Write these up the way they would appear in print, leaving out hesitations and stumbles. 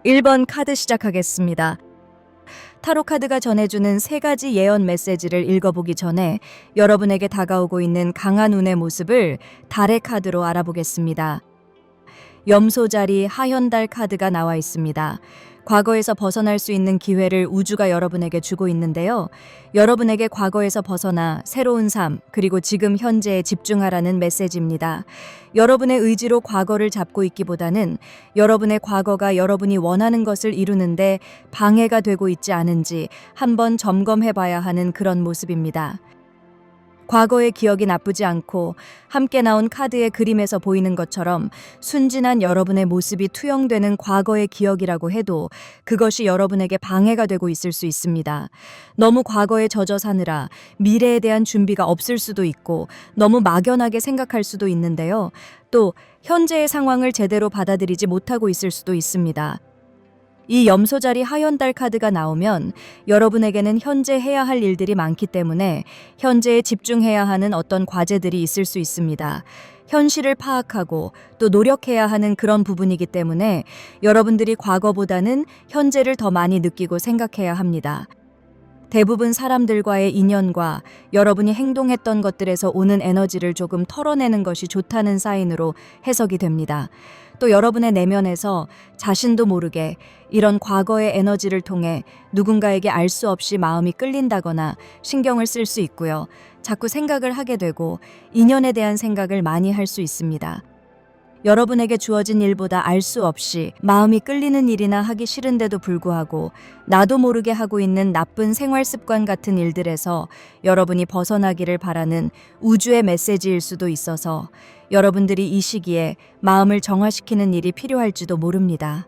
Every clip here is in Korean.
1번 카드 시작하겠습니다. 타로 카드가 전해주는 3가지 예언 메시지를 읽어보기 전에 여러분에게 다가오고 있는 강한 운의 모습을 달의 카드로 알아보겠습니다. 염소자리 하현달 카드가 나와 있습니다. 과거에서 벗어날 수 있는 기회를 우주가 여러분에게 주고 있는데요. 여러분에게 과거에서 벗어나 새로운 삶, 그리고 지금 현재에 집중하라는 메시지입니다. 여러분의 의지로 과거를 잡고 있기보다는 여러분의 과거가 여러분이 원하는 것을 이루는데 방해가 되고 있지 않은지 한번 점검해 봐야 하는 그런 모습입니다. 과거의 기억이 나쁘지 않고 함께 나온 카드의 그림에서 보이는 것처럼 순진한 여러분의 모습이 투영되는 과거의 기억이라고 해도 그것이 여러분에게 방해가 되고 있을 수 있습니다. 너무 과거에 젖어 사느라 미래에 대한 준비가 없을 수도 있고 너무 막연하게 생각할 수도 있는데요. 또 현재의 상황을 제대로 받아들이지 못하고 있을 수도 있습니다. 이 염소자리 하연달 카드가 나오면 여러분에게는 현재 해야 할 일들이 많기 때문에 현재에 집중해야 하는 어떤 과제들이 있을 수 있습니다. 현실을 파악하고 또 노력해야 하는 그런 부분이기 때문에 여러분들이 과거보다는 현재를 더 많이 느끼고 생각해야 합니다. 대부분 사람들과의 인연과 여러분이 행동했던 것들에서 오는 에너지를 조금 털어내는 것이 좋다는 사인으로 해석이 됩니다. 또 여러분의 내면에서 자신도 모르게 이런 과거의 에너지를 통해 누군가에게 알 수 없이 마음이 끌린다거나 신경을 쓸 수 있고요. 자꾸 생각을 하게 되고 인연에 대한 생각을 많이 할 수 있습니다. 여러분에게 주어진 일보다 알 수 없이 마음이 끌리는 일이나 하기 싫은데도 불구하고 나도 모르게 하고 있는 나쁜 생활 습관 같은 일들에서 여러분이 벗어나기를 바라는 우주의 메시지일 수도 있어서 여러분들이 이 시기에 마음을 정화시키는 일이 필요할지도 모릅니다.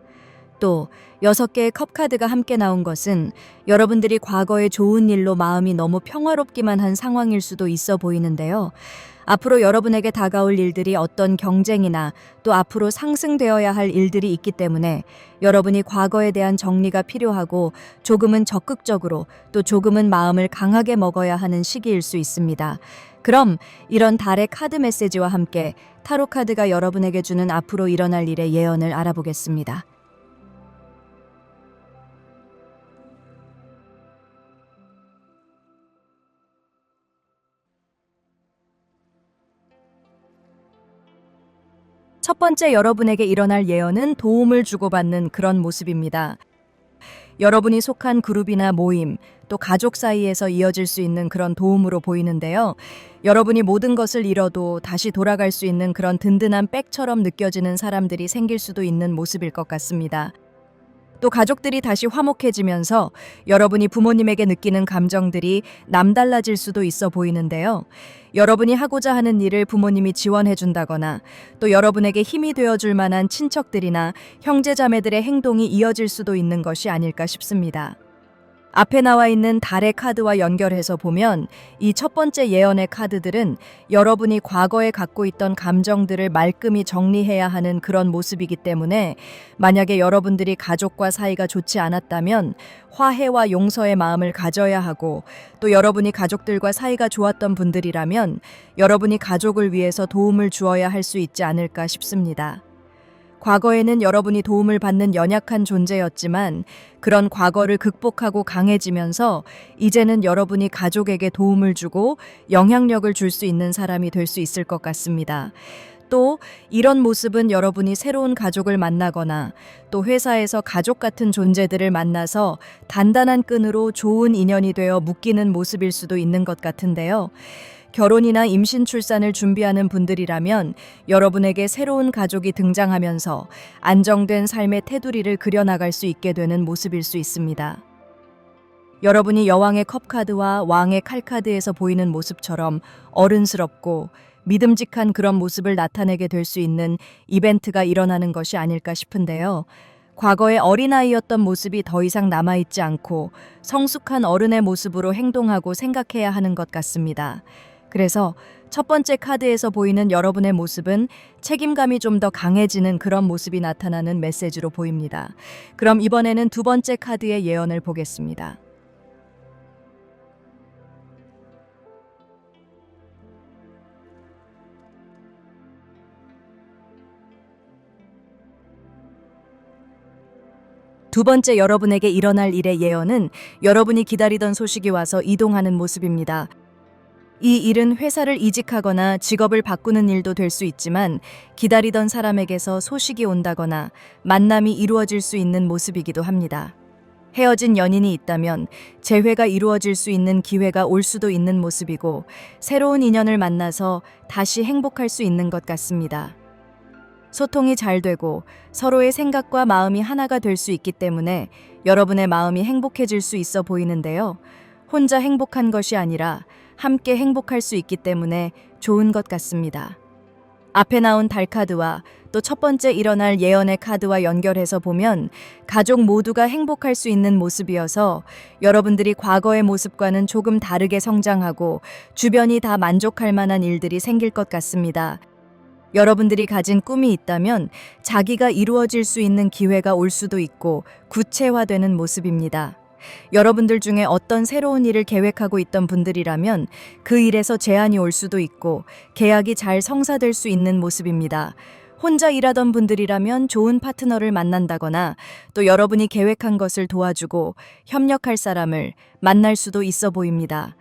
또 6개의 컵 카드가 함께 나온 것은 여러분들이 과거의 좋은 일로 마음이 너무 평화롭기만 한 상황일 수도 있어 보이는데요. 앞으로 여러분에게 다가올 일들이 어떤 경쟁이나 또 앞으로 상승되어야 할 일들이 있기 때문에 여러분이 과거에 대한 정리가 필요하고 조금은 적극적으로 또 조금은 마음을 강하게 먹어야 하는 시기일 수 있습니다. 그럼 이런 달의 카드 메시지와 함께 타로 카드가 여러분에게 주는 앞으로 일어날 일의 예언을 알아보겠습니다. 첫 번째 여러분에게 일어날 예언은 도움을 주고받는 그런 모습입니다. 여러분이 속한 그룹이나 모임, 또 가족 사이에서 이어질 수 있는 그런 도움으로 보이는데요. 여러분이 모든 것을 잃어도 다시 돌아갈 수 있는 그런 든든한 백처럼 느껴지는 사람들이 생길 수도 있는 모습일 것 같습니다. 또 가족들이 다시 화목해지면서 여러분이 부모님에게 느끼는 감정들이 남달라질 수도 있어 보이는데요. 여러분이 하고자 하는 일을 부모님이 지원해 준다거나 또 여러분에게 힘이 되어 줄 만한 친척들이나 형제자매들의 행동이 이어질 수도 있는 것이 아닐까 싶습니다. 앞에 나와 있는 달의 카드와 연결해서 보면 이 첫 번째 예언의 카드들은 여러분이 과거에 갖고 있던 감정들을 말끔히 정리해야 하는 그런 모습이기 때문에 만약에 여러분들이 가족과 사이가 좋지 않았다면 화해와 용서의 마음을 가져야 하고 또 여러분이 가족들과 사이가 좋았던 분들이라면 여러분이 가족을 위해서 도움을 주어야 할 수 있지 않을까 싶습니다. 과거에는 여러분이 도움을 받는 연약한 존재였지만 그런 과거를 극복하고 강해지면서 이제는 여러분이 가족에게 도움을 주고 영향력을 줄 수 있는 사람이 될 수 있을 것 같습니다. 또 이런 모습은 여러분이 새로운 가족을 만나거나 또 회사에서 가족 같은 존재들을 만나서 단단한 끈으로 좋은 인연이 되어 묶이는 모습일 수도 있는 것 같은데요. 결혼이나 임신 출산을 준비하는 분들이라면 여러분에게 새로운 가족이 등장하면서 안정된 삶의 테두리를 그려나갈 수 있게 되는 모습일 수 있습니다. 여러분이 여왕의 컵카드와 왕의 칼카드에서 보이는 모습처럼 어른스럽고 믿음직한 그런 모습을 나타내게 될 수 있는 이벤트가 일어나는 것이 아닐까 싶은데요. 과거의 어린아이였던 모습이 더 이상 남아있지 않고 성숙한 어른의 모습으로 행동하고 생각해야 하는 것 같습니다. 그래서 첫 번째 카드에서 보이는 여러분의 모습은 책임감이 좀 더 강해지는 그런 모습이 나타나는 메시지로 보입니다. 그럼 이번에는 두 번째 카드의 예언을 보겠습니다. 두 번째 여러분에게 일어날 일의 예언은 여러분이 기다리던 소식이 와서 이동하는 모습입니다. 이 일은 회사를 이직하거나 직업을 바꾸는 일도 될 수 있지만 기다리던 사람에게서 소식이 온다거나 만남이 이루어질 수 있는 모습이기도 합니다. 헤어진 연인이 있다면 재회가 이루어질 수 있는 기회가 올 수도 있는 모습이고 새로운 인연을 만나서 다시 행복할 수 있는 것 같습니다. 소통이 잘 되고 서로의 생각과 마음이 하나가 될 수 있기 때문에 여러분의 마음이 행복해질 수 있어 보이는데요. 혼자 행복한 것이 아니라 함께 행복할 수 있기 때문에 좋은 것 같습니다. 앞에 나온 달 카드와 또 첫 번째 일어날 예언의 카드와 연결해서 보면 가족 모두가 행복할 수 있는 모습이어서 여러분들이 과거의 모습과는 조금 다르게 성장하고 주변이 다 만족할 만한 일들이 생길 것 같습니다. 여러분들이 가진 꿈이 있다면 자기가 이루어질 수 있는 기회가 올 수도 있고 구체화되는 모습입니다. 여러분들 중에 어떤 새로운 일을 계획하고 있던 분들이라면 그 일에서 제안이 올 수도 있고 계약이 잘 성사될 수 있는 모습입니다. 혼자 일하던 분들이라면 좋은 파트너를 만난다거나 또 여러분이 계획한 것을 도와주고 협력할 사람을 만날 수도 있어 보입니다.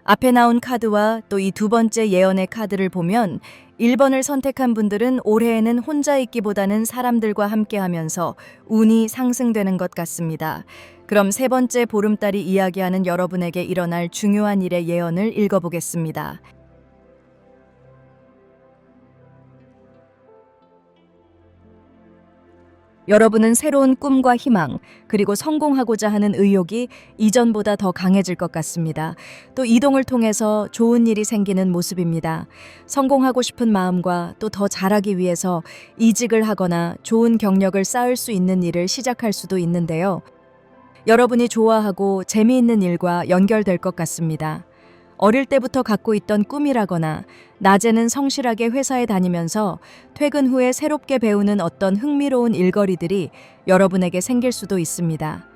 앞에 나온 카드와 또 이 두 번째 예언의 카드를 보면 1번을 선택한 분들은 올해에는 혼자 있기보다는 사람들과 함께 하면서 운이 상승되는 것 같습니다. 그럼 세 번째 보름달이 이야기하는 여러분에게 일어날 중요한 일의 예언을 읽어보겠습니다. 여러분은 새로운 꿈과 희망, 그리고 성공하고자 하는 의욕이 이전보다 더 강해질 것 같습니다. 또 이동을 통해서 좋은 일이 생기는 모습입니다. 성공하고 싶은 마음과 또 더 잘하기 위해서 이직을 하거나 좋은 경력을 쌓을 수 있는 일을 시작할 수도 있는데요. 여러분이 좋아하고 재미있는 일과 연결될 것 같습니다. 어릴 때부터 갖고 있던 꿈이라거나 낮에는 성실하게 회사에 다니면서 퇴근 후에 새롭게 배우는 어떤 흥미로운 일거리들이 여러분에게 생길 수도 있습니다.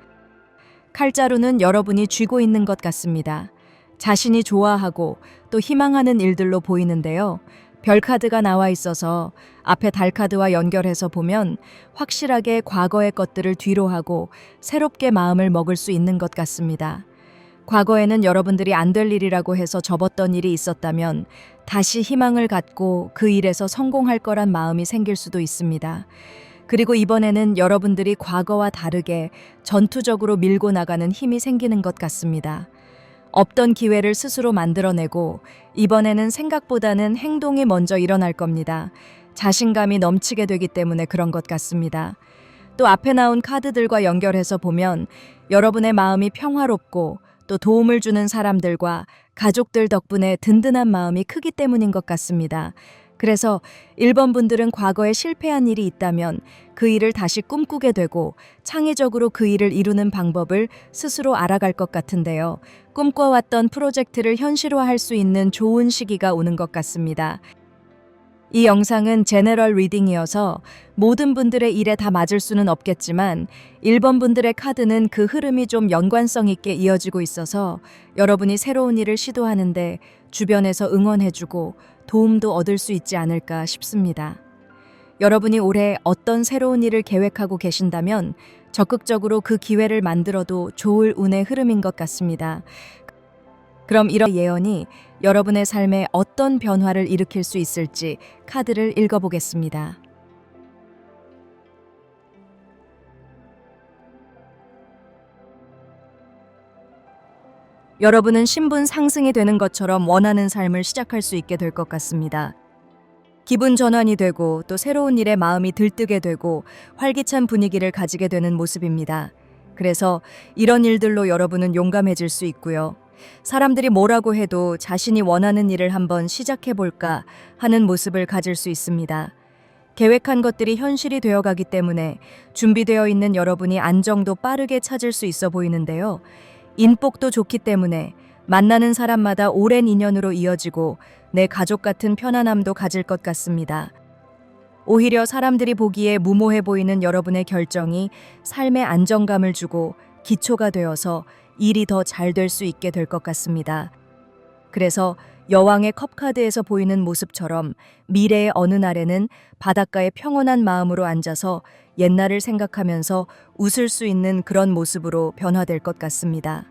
칼자루는 여러분이 쥐고 있는 것 같습니다. 자신이 좋아하고 또 희망하는 일들로 보이는데요. 별카드가 나와 있어서 앞에 달카드와 연결해서 보면 확실하게 과거의 것들을 뒤로하고 새롭게 마음을 먹을 수 있는 것 같습니다. 과거에는 여러분들이 안 될 일이라고 해서 접었던 일이 있었다면 다시 희망을 갖고 그 일에서 성공할 거란 마음이 생길 수도 있습니다. 그리고 이번에는 여러분들이 과거와 다르게 전투적으로 밀고 나가는 힘이 생기는 것 같습니다. 없던 기회를 스스로 만들어내고 이번에는 생각보다는 행동이 먼저 일어날 겁니다. 자신감이 넘치게 되기 때문에 그런 것 같습니다. 또 앞에 나온 카드들과 연결해서 보면 여러분의 마음이 평화롭고 또 도움을 주는 사람들과 가족들 덕분에 든든한 마음이 크기 때문인 것 같습니다. 그래서 1번 분들은 과거에 실패한 일이 있다면 그 일을 다시 꿈꾸게 되고 창의적으로 그 일을 이루는 방법을 스스로 알아갈 것 같은데요. 꿈꿔왔던 프로젝트를 현실화할 수 있는 좋은 시기가 오는 것 같습니다. 이 영상은 제너럴 리딩이어서 모든 분들의 일에 다 맞을 수는 없겠지만 1번 분들의 카드는 그 흐름이 좀 연관성 있게 이어지고 있어서 여러분이 새로운 일을 시도하는데 주변에서 응원해주고 도움도 얻을 수 있지 않을까 싶습니다. 여러분이 올해 어떤 새로운 일을 계획하고 계신다면 적극적으로 그 기회를 만들어도 좋을 운의 흐름인 것 같습니다. 그럼 이런 예언이 여러분의 삶에 어떤 변화를 일으킬 수 있을지 카드를 읽어보겠습니다. 여러분은 신분 상승이 되는 것처럼 원하는 삶을 시작할 수 있게 될 것 같습니다. 기분 전환이 되고 또 새로운 일에 마음이 들뜨게 되고 활기찬 분위기를 가지게 되는 모습입니다. 그래서 이런 일들로 여러분은 용감해질 수 있고요. 사람들이 뭐라고 해도 자신이 원하는 일을 한번 시작해볼까 하는 모습을 가질 수 있습니다. 계획한 것들이 현실이 되어가기 때문에 준비되어 있는 여러분이 안정도 빠르게 찾을 수 있어 보이는데요. 인복도 좋기 때문에 만나는 사람마다 오랜 인연으로 이어지고 내 가족 같은 편안함도 가질 것 같습니다. 오히려 사람들이 보기에 무모해 보이는 여러분의 결정이 삶에 안정감을 주고 기초가 되어서 일이 더 잘 될 수 있게 될 것 같습니다. 그래서 여왕의 컵카드에서 보이는 모습처럼 미래의 어느 날에는 바닷가에 평온한 마음으로 앉아서 옛날을 생각하면서 웃을 수 있는 그런 모습으로 변화될 것 같습니다.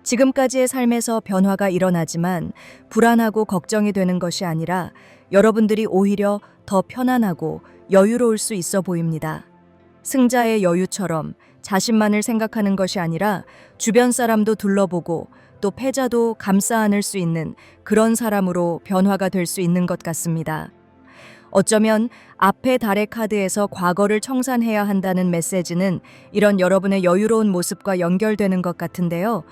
지금까지의 삶에서 변화가 일어나지만 불안하고 걱정이 되는 것이 아니라 여러분들이 오히려 더 편안하고 여유로울 수 있어 보입니다. 승자의 여유처럼 자신만을 생각하는 것이 아니라 주변 사람도 둘러보고 또 패자도 감싸 안을 수 있는 그런 사람으로 변화가 될 수 있는 것 같습니다. 어쩌면 앞의 달의 카드에서 과거를 청산해야 한다는 메시지는 이런 여러분의 여유로운 모습과 연결되는 것 같은데요.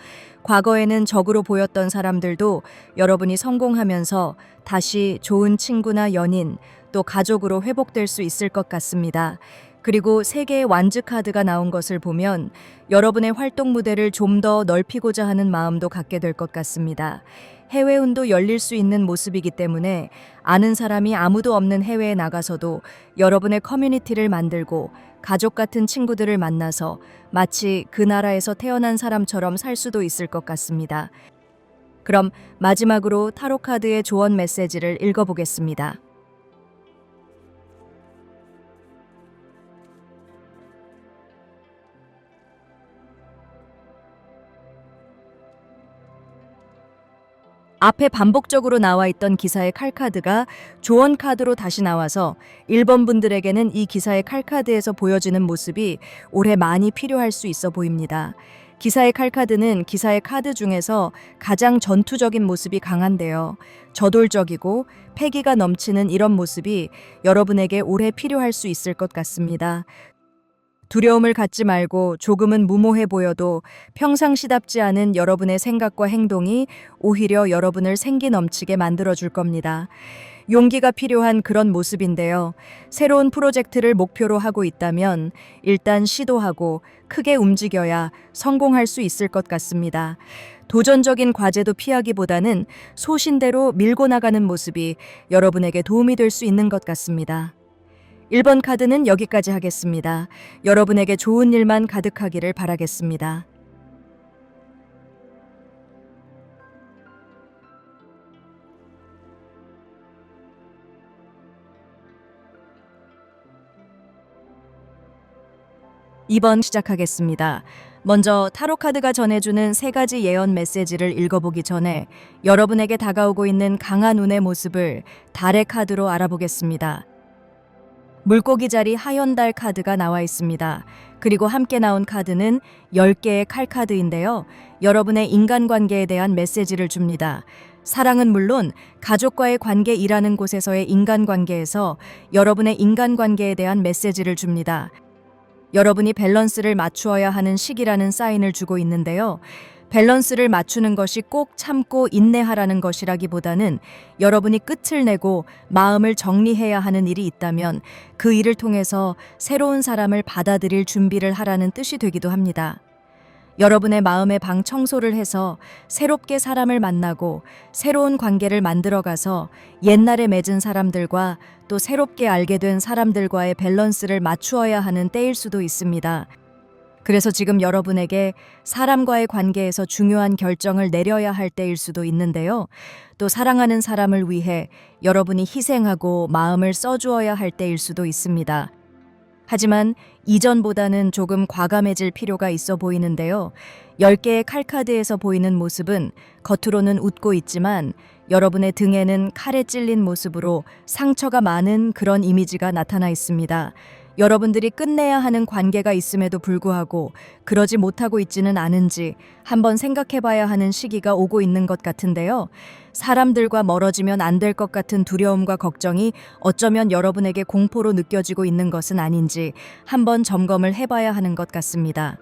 과거에는 적으로 보였던 사람들도 여러분이 성공하면서 다시 좋은 친구나 연인, 또 가족으로 회복될 수 있을 것 같습니다. 그리고 세 개의 완즈 카드가 나온 것을 보면 여러분의 활동 무대를 좀 더 넓히고자 하는 마음도 갖게 될 것 같습니다. 해외운도 열릴 수 있는 모습이기 때문에 아는 사람이 아무도 없는 해외에 나가서도 여러분의 커뮤니티를 만들고 가족 같은 친구들을 만나서 마치 그 나라에서 태어난 사람처럼 살 수도 있을 것 같습니다. 그럼 마지막으로 타로 카드의 조언 메시지를 읽어보겠습니다. 앞에 반복적으로 나와 있던 기사의 칼카드가 조언 카드로 다시 나와서 1번 분들에게는 이 기사의 칼카드에서 보여지는 모습이 올해 많이 필요할 수 있어 보입니다. 기사의 칼카드는 기사의 카드 중에서 가장 전투적인 모습이 강한데요. 저돌적이고 패기가 넘치는 이런 모습이 여러분에게 올해 필요할 수 있을 것 같습니다. 두려움을 갖지 말고 조금은 무모해 보여도 평상시답지 않은 여러분의 생각과 행동이 오히려 여러분을 생기 넘치게 만들어줄 겁니다. 용기가 필요한 그런 모습인데요. 새로운 프로젝트를 목표로 하고 있다면 일단 시도하고 크게 움직여야 성공할 수 있을 것 같습니다. 도전적인 과제도 피하기보다는 소신대로 밀고 나가는 모습이 여러분에게 도움이 될 수 있는 것 같습니다. 1번 카드는 여기까지 하겠습니다. 여러분에게 좋은 일만 가득하기를 바라겠습니다. (2번) 시작하겠습니다. 먼저 타로 카드가 전해주는 3가지 예언 메시지를 읽어보기 전에 여러분에게 다가오고 있는 강한 운의 모습을 달의 카드로 알아보겠습니다. 물고기 자리 하얀 달 카드가 나와 있습니다. 그리고 함께 나온 카드는 10개의 칼 카드인데요. 여러분의 인간관계에 대한 메시지를 줍니다. 사랑은 물론 가족과의 관계이라는 곳에서의 인간관계에서 여러분의 인간관계에 대한 메시지를 줍니다. 여러분이 밸런스를 맞추어야 하는 시기라는 사인을 주고 있는데요. 밸런스를 맞추는 것이 꼭 참고 인내하라는 것이라기보다는 여러분이 끝을 내고 마음을 정리해야 하는 일이 있다면 그 일을 통해서 새로운 사람을 받아들일 준비를 하라는 뜻이 되기도 합니다. 여러분의 마음의 방 청소를 해서 새롭게 사람을 만나고 새로운 관계를 만들어가서 옛날에 맺은 사람들과 또 새롭게 알게 된 사람들과의 밸런스를 맞추어야 하는 때일 수도 있습니다. 그래서 지금 여러분에게 사람과의 관계에서 중요한 결정을 내려야 할 때일 수도 있는데요. 또 사랑하는 사람을 위해 여러분이 희생하고 마음을 써주어야 할 때일 수도 있습니다. 하지만 이전보다는 조금 과감해질 필요가 있어 보이는데요. 10개의 칼카드에서 보이는 모습은 겉으로는 웃고 있지만 여러분의 등에는 칼에 찔린 모습으로 상처가 많은 그런 이미지가 나타나 있습니다. 여러분들이 끝내야 하는 관계가 있음에도 불구하고 그러지 못하고 있지는 않은지 한번 생각해 봐야 하는 시기가 오고 있는 것 같은데요. 사람들과 멀어지면 안 될 것 같은 두려움과 걱정이 어쩌면 여러분에게 공포로 느껴지고 있는 것은 아닌지 한번 점검을 해봐야 하는 것 같습니다.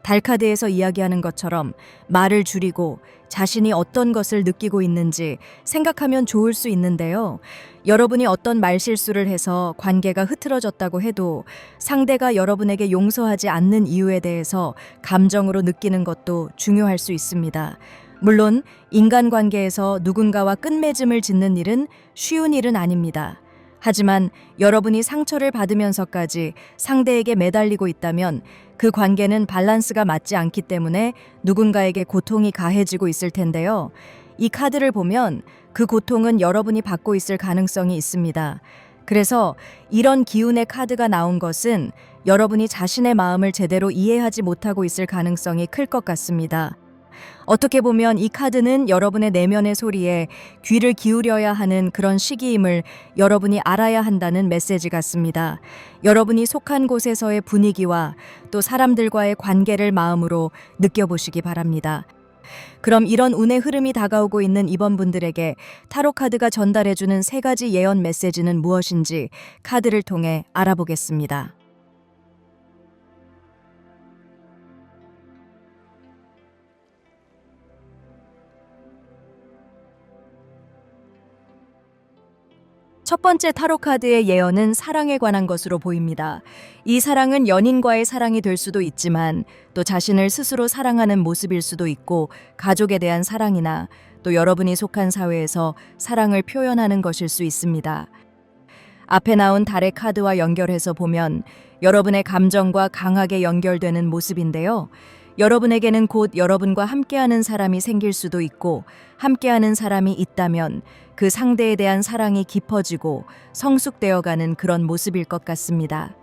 달카드에서 이야기하는 것처럼 말을 줄이고 자신이 어떤 것을 느끼고 있는지 생각하면 좋을 수 있는데요. 여러분이 어떤 말실수를 해서 관계가 흐트러졌다고 해도 상대가 여러분에게 용서하지 않는 이유에 대해서 감정으로 느끼는 것도 중요할 수 있습니다. 물론 인간관계에서 누군가와 끝맺음을 짓는 일은 쉬운 일은 아닙니다. 하지만 여러분이 상처를 받으면서까지 상대에게 매달리고 있다면 그 관계는 밸런스가 맞지 않기 때문에 누군가에게 고통이 가해지고 있을 텐데요. 이 카드를 보면 그 고통은 여러분이 받고 있을 가능성이 있습니다. 그래서 이런 기운의 카드가 나온 것은 여러분이 자신의 마음을 제대로 이해하지 못하고 있을 가능성이 클 것 같습니다. 어떻게 보면 이 카드는 여러분의 내면의 소리에 귀를 기울여야 하는 그런 시기임을 여러분이 알아야 한다는 메시지 같습니다. 여러분이 속한 곳에서의 분위기와 또 사람들과의 관계를 마음으로 느껴보시기 바랍니다. 그럼 이런 운의 흐름이 다가오고 있는 이번 분들에게 타로 카드가 전달해주는 3가지 예언 메시지는 무엇인지 카드를 통해 알아보겠습니다. 첫 번째 타로 카드의 예언은 사랑에 관한 것으로 보입니다. 이 사랑은 연인과의 사랑이 될 수도 있지만 또 자신을 스스로 사랑하는 모습일 수도 있고 가족에 대한 사랑이나 또 여러분이 속한 사회에서 사랑을 표현하는 것일 수 있습니다. 앞에 나온 달의 카드와 연결해서 보면 여러분의 감정과 강하게 연결되는 모습인데요. 여러분에게는 곧 여러분과 함께하는 사람이 생길 수도 있고 함께하는 사람이 있다면 그 상대에 대한 사랑이 깊어지고 성숙되어가는 그런 모습일 것 같습니다.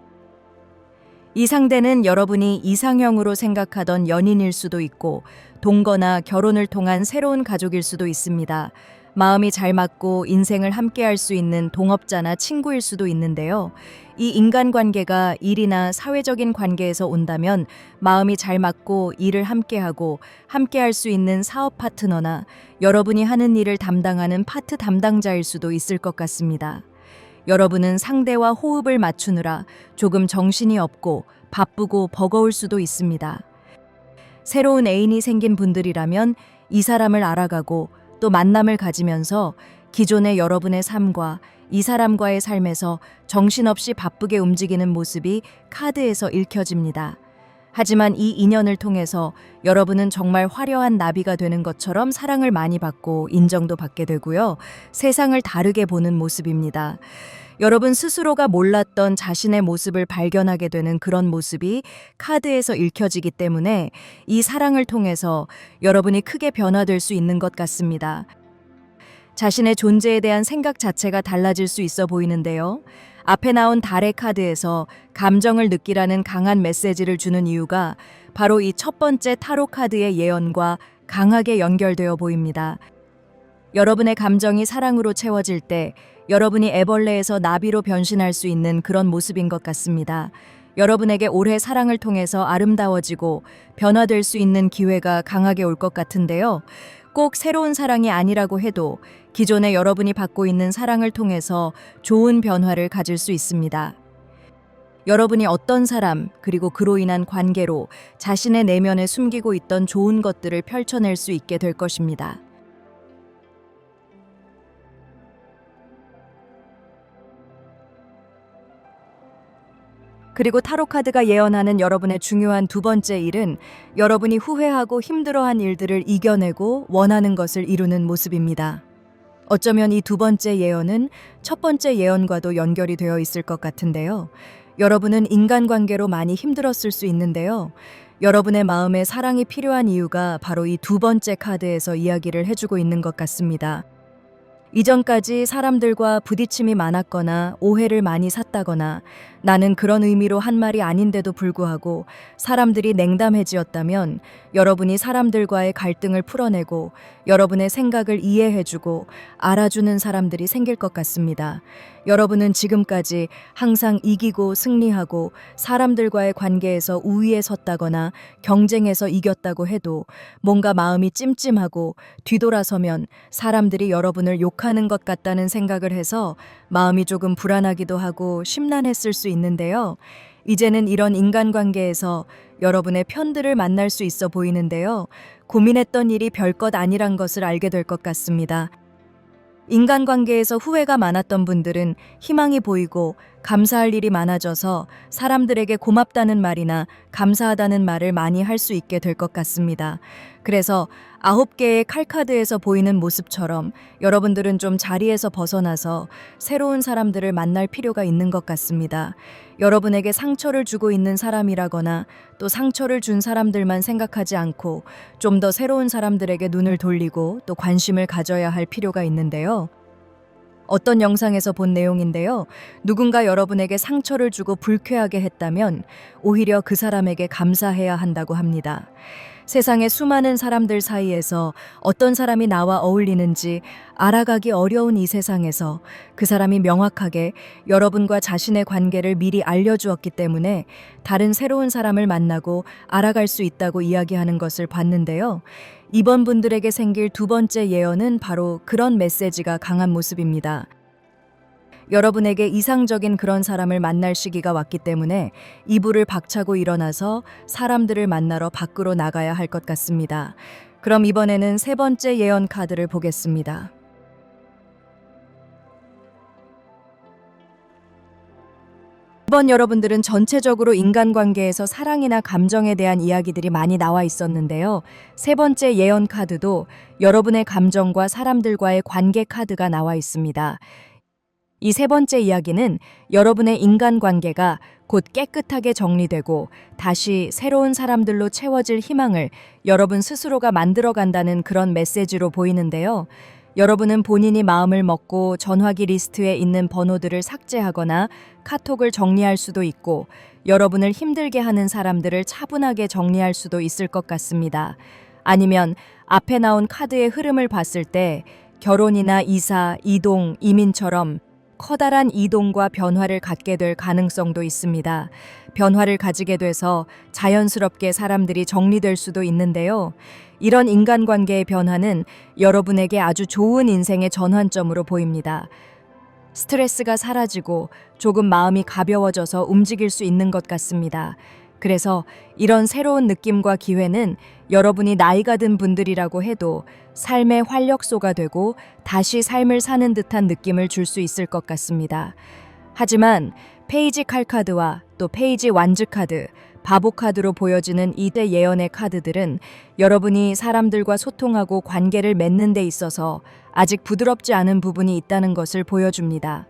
이 상대는 여러분이 이상형으로 생각하던 연인일 수도 있고 동거나 결혼을 통한 새로운 가족일 수도 있습니다. 마음이 잘 맞고 인생을 함께할 수 있는 동업자나 친구일 수도 있는데요. 이 인간관계가 일이나 사회적인 관계에서 온다면 마음이 잘 맞고 일을 함께하고 함께할 수 있는 사업 파트너나 여러분이 하는 일을 담당하는 파트 담당자일 수도 있을 것 같습니다. 여러분은 상대와 호흡을 맞추느라 조금 정신이 없고 바쁘고 버거울 수도 있습니다. 새로운 애인이 생긴 분들이라면 이 사람을 알아가고 또 만남을 가지면서 기존의 여러분의 삶과 이 사람과의 삶에서 정신없이 바쁘게 움직이는 모습이 카드에서 읽혀집니다. 하지만 이 인연을 통해서 여러분은 정말 화려한 나비가 되는 것처럼 사랑을 많이 받고 인정도 받게 되고요. 세상을 다르게 보는 모습입니다. 여러분 스스로가 몰랐던 자신의 모습을 발견하게 되는 그런 모습이 카드에서 읽혀지기 때문에 이 사랑을 통해서 여러분이 크게 변화될 수 있는 것 같습니다. 자신의 존재에 대한 생각 자체가 달라질 수 있어 보이는데요. 앞에 나온 달의 카드에서 감정을 느끼라는 강한 메시지를 주는 이유가 바로 이 첫 번째 타로 카드의 예언과 강하게 연결되어 보입니다. 여러분의 감정이 사랑으로 채워질 때 여러분이 애벌레에서 나비로 변신할 수 있는 그런 모습인 것 같습니다. 여러분에게 올해 사랑을 통해서 아름다워지고 변화될 수 있는 기회가 강하게 올 것 같은데요. 꼭 새로운 사랑이 아니라고 해도 기존에 여러분이 받고 있는 사랑을 통해서 좋은 변화를 가질 수 있습니다. 여러분이 어떤 사람 그리고 그로 인한 관계로 자신의 내면에 숨기고 있던 좋은 것들을 펼쳐낼 수 있게 될 것입니다. 그리고 타로 카드가 예언하는 여러분의 중요한 두 번째 일은 여러분이 후회하고 힘들어한 일들을 이겨내고 원하는 것을 이루는 모습입니다. 어쩌면 이 두 번째 예언은 첫 번째 예언과도 연결이 되어 있을 것 같은데요. 여러분은 인간관계로 많이 힘들었을 수 있는데요. 여러분의 마음에 사랑이 필요한 이유가 바로 이 두 번째 카드에서 이야기를 해주고 있는 것 같습니다. 이전까지 사람들과 부딪힘이 많았거나 오해를 많이 샀다거나 나는 그런 의미로 한 말이 아닌데도 불구하고 사람들이 냉담해지었다면 여러분이 사람들과의 갈등을 풀어내고 여러분의 생각을 이해해주고 알아주는 사람들이 생길 것 같습니다. 여러분은 지금까지 항상 이기고 승리하고 사람들과의 관계에서 우위에 섰다거나 경쟁에서 이겼다고 해도 뭔가 마음이 찜찜하고 뒤돌아서면 사람들이 여러분을 욕하는 것 같다는 생각을 해서 마음이 조금 불안하기도 하고 심란했을 수 있는데요. 이제는 이런 인간관계에서 여러분의 편들을 만날 수 있어 보이는데요. 고민했던 일이 별것 아니란 것을 알게 될 것 같습니다. 인간관계에서 후회가 많았던 분들은 희망이 보이고 감사할 일이 많아져서 사람들에게 고맙다는 말이나 감사하다는 말을 많이 할 수 있게 될 것 같습니다. 그래서 9개의 칼카드에서 보이는 모습처럼 여러분들은 좀 자리에서 벗어나서 새로운 사람들을 만날 필요가 있는 것 같습니다. 여러분에게 상처를 주고 있는 사람이라거나 또 상처를 준 사람들만 생각하지 않고 좀 더 새로운 사람들에게 눈을 돌리고 또 관심을 가져야 할 필요가 있는데요. 어떤 영상에서 본 내용인데요. 누군가 여러분에게 상처를 주고 불쾌하게 했다면 오히려 그 사람에게 감사해야 한다고 합니다. 세상의 수많은 사람들 사이에서 어떤 사람이 나와 어울리는지 알아가기 어려운 이 세상에서 그 사람이 명확하게 여러분과 자신의 관계를 미리 알려주었기 때문에 다른 새로운 사람을 만나고 알아갈 수 있다고 이야기하는 것을 봤는데요. 이번 분들에게 생길 두 번째 예언은 바로 그런 메시지가 강한 모습입니다. 여러분에게 이상적인 그런 사람을 만날 시기가 왔기 때문에 이불을 박차고 일어나서 사람들을 만나러 밖으로 나가야 할 것 같습니다. 그럼 이번에는 세 번째 예언 카드를 보겠습니다. 이번 여러분들은 전체적으로 인간관계에서 사랑이나 감정에 대한 이야기들이 많이 나와 있었는데요. 세 번째 예언 카드도 여러분의 감정과 사람들과의 관계 카드가 나와 있습니다. 이 세 번째 이야기는 여러분의 인간관계가 곧 깨끗하게 정리되고 다시 새로운 사람들로 채워질 희망을 여러분 스스로가 만들어간다는 그런 메시지로 보이는데요. 여러분은 본인이 마음을 먹고 전화기 리스트에 있는 번호들을 삭제하거나 카톡을 정리할 수도 있고 여러분을 힘들게 하는 사람들을 차분하게 정리할 수도 있을 것 같습니다. 아니면 앞에 나온 카드의 흐름을 봤을 때 결혼이나 이사, 이동, 이민처럼 커다란 이동과 변화를 갖게 될 가능성도 있습니다. 변화를 가지게 돼서 자연스럽게 사람들이 정리될 수도 있는데요. 이런 인간관계의 변화는 여러분에게 아주 좋은 인생의 전환점으로 보입니다. 스트레스가 사라지고 조금 마음이 가벼워져서 움직일 수 있는 것 같습니다. 그래서 이런 새로운 느낌과 기회는 여러분이 나이가 든 분들이라고 해도 삶의 활력소가 되고 다시 삶을 사는 듯한 느낌을 줄 수 있을 것 같습니다. 하지만 페이지 칼카드와 또 페이지 완즈 카드, 바보 카드로 보여지는 이대 예언의 카드들은 여러분이 사람들과 소통하고 관계를 맺는 데 있어서 아직 부드럽지 않은 부분이 있다는 것을 보여줍니다.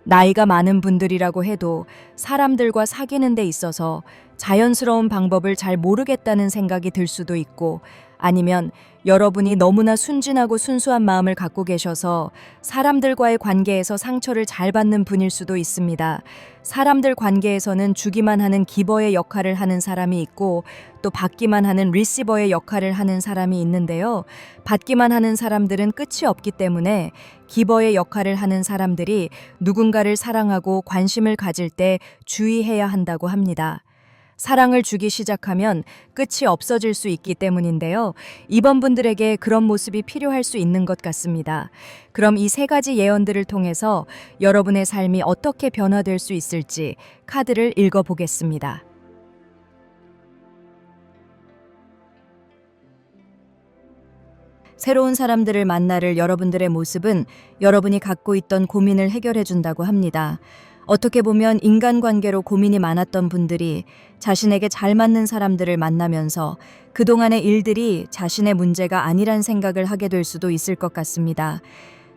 나이가 많은 분들이라고 해도 사람들과 사귀는 데 있어서 자연스러운 방법을 잘 모르겠다는 생각이 들 수도 있고 아니면 여러분이 너무나 순진하고 순수한 마음을 갖고 계셔서 사람들과의 관계에서 상처를 잘 받는 분일 수도 있습니다. 사람들 관계에서는 주기만 하는 기버의 역할을 하는 사람이 있고 또 받기만 하는 리시버의 역할을 하는 사람이 있는데요. 받기만 하는 사람들은 끝이 없기 때문에 기버의 역할을 하는 사람들이 누군가를 사랑하고 관심을 가질 때 주의해야 한다고 합니다. 사랑을 주기 시작하면 끝이 없어질 수 있기 때문인데요. 이번 분들에게 그런 모습이 필요할 수 있는 것 같습니다. 그럼 이 세 가지 예언들을 통해서 여러분의 삶이 어떻게 변화될 수 있을지 카드를 읽어보겠습니다. 새로운 사람들을 만나를 여러분들의 모습은 여러분이 갖고 있던 고민을 해결해 준다고 합니다. 어떻게 보면 인간관계로 고민이 많았던 분들이 자신에게 잘 맞는 사람들을 만나면서 그동안의 일들이 자신의 문제가 아니란 생각을 하게 될 수도 있을 것 같습니다.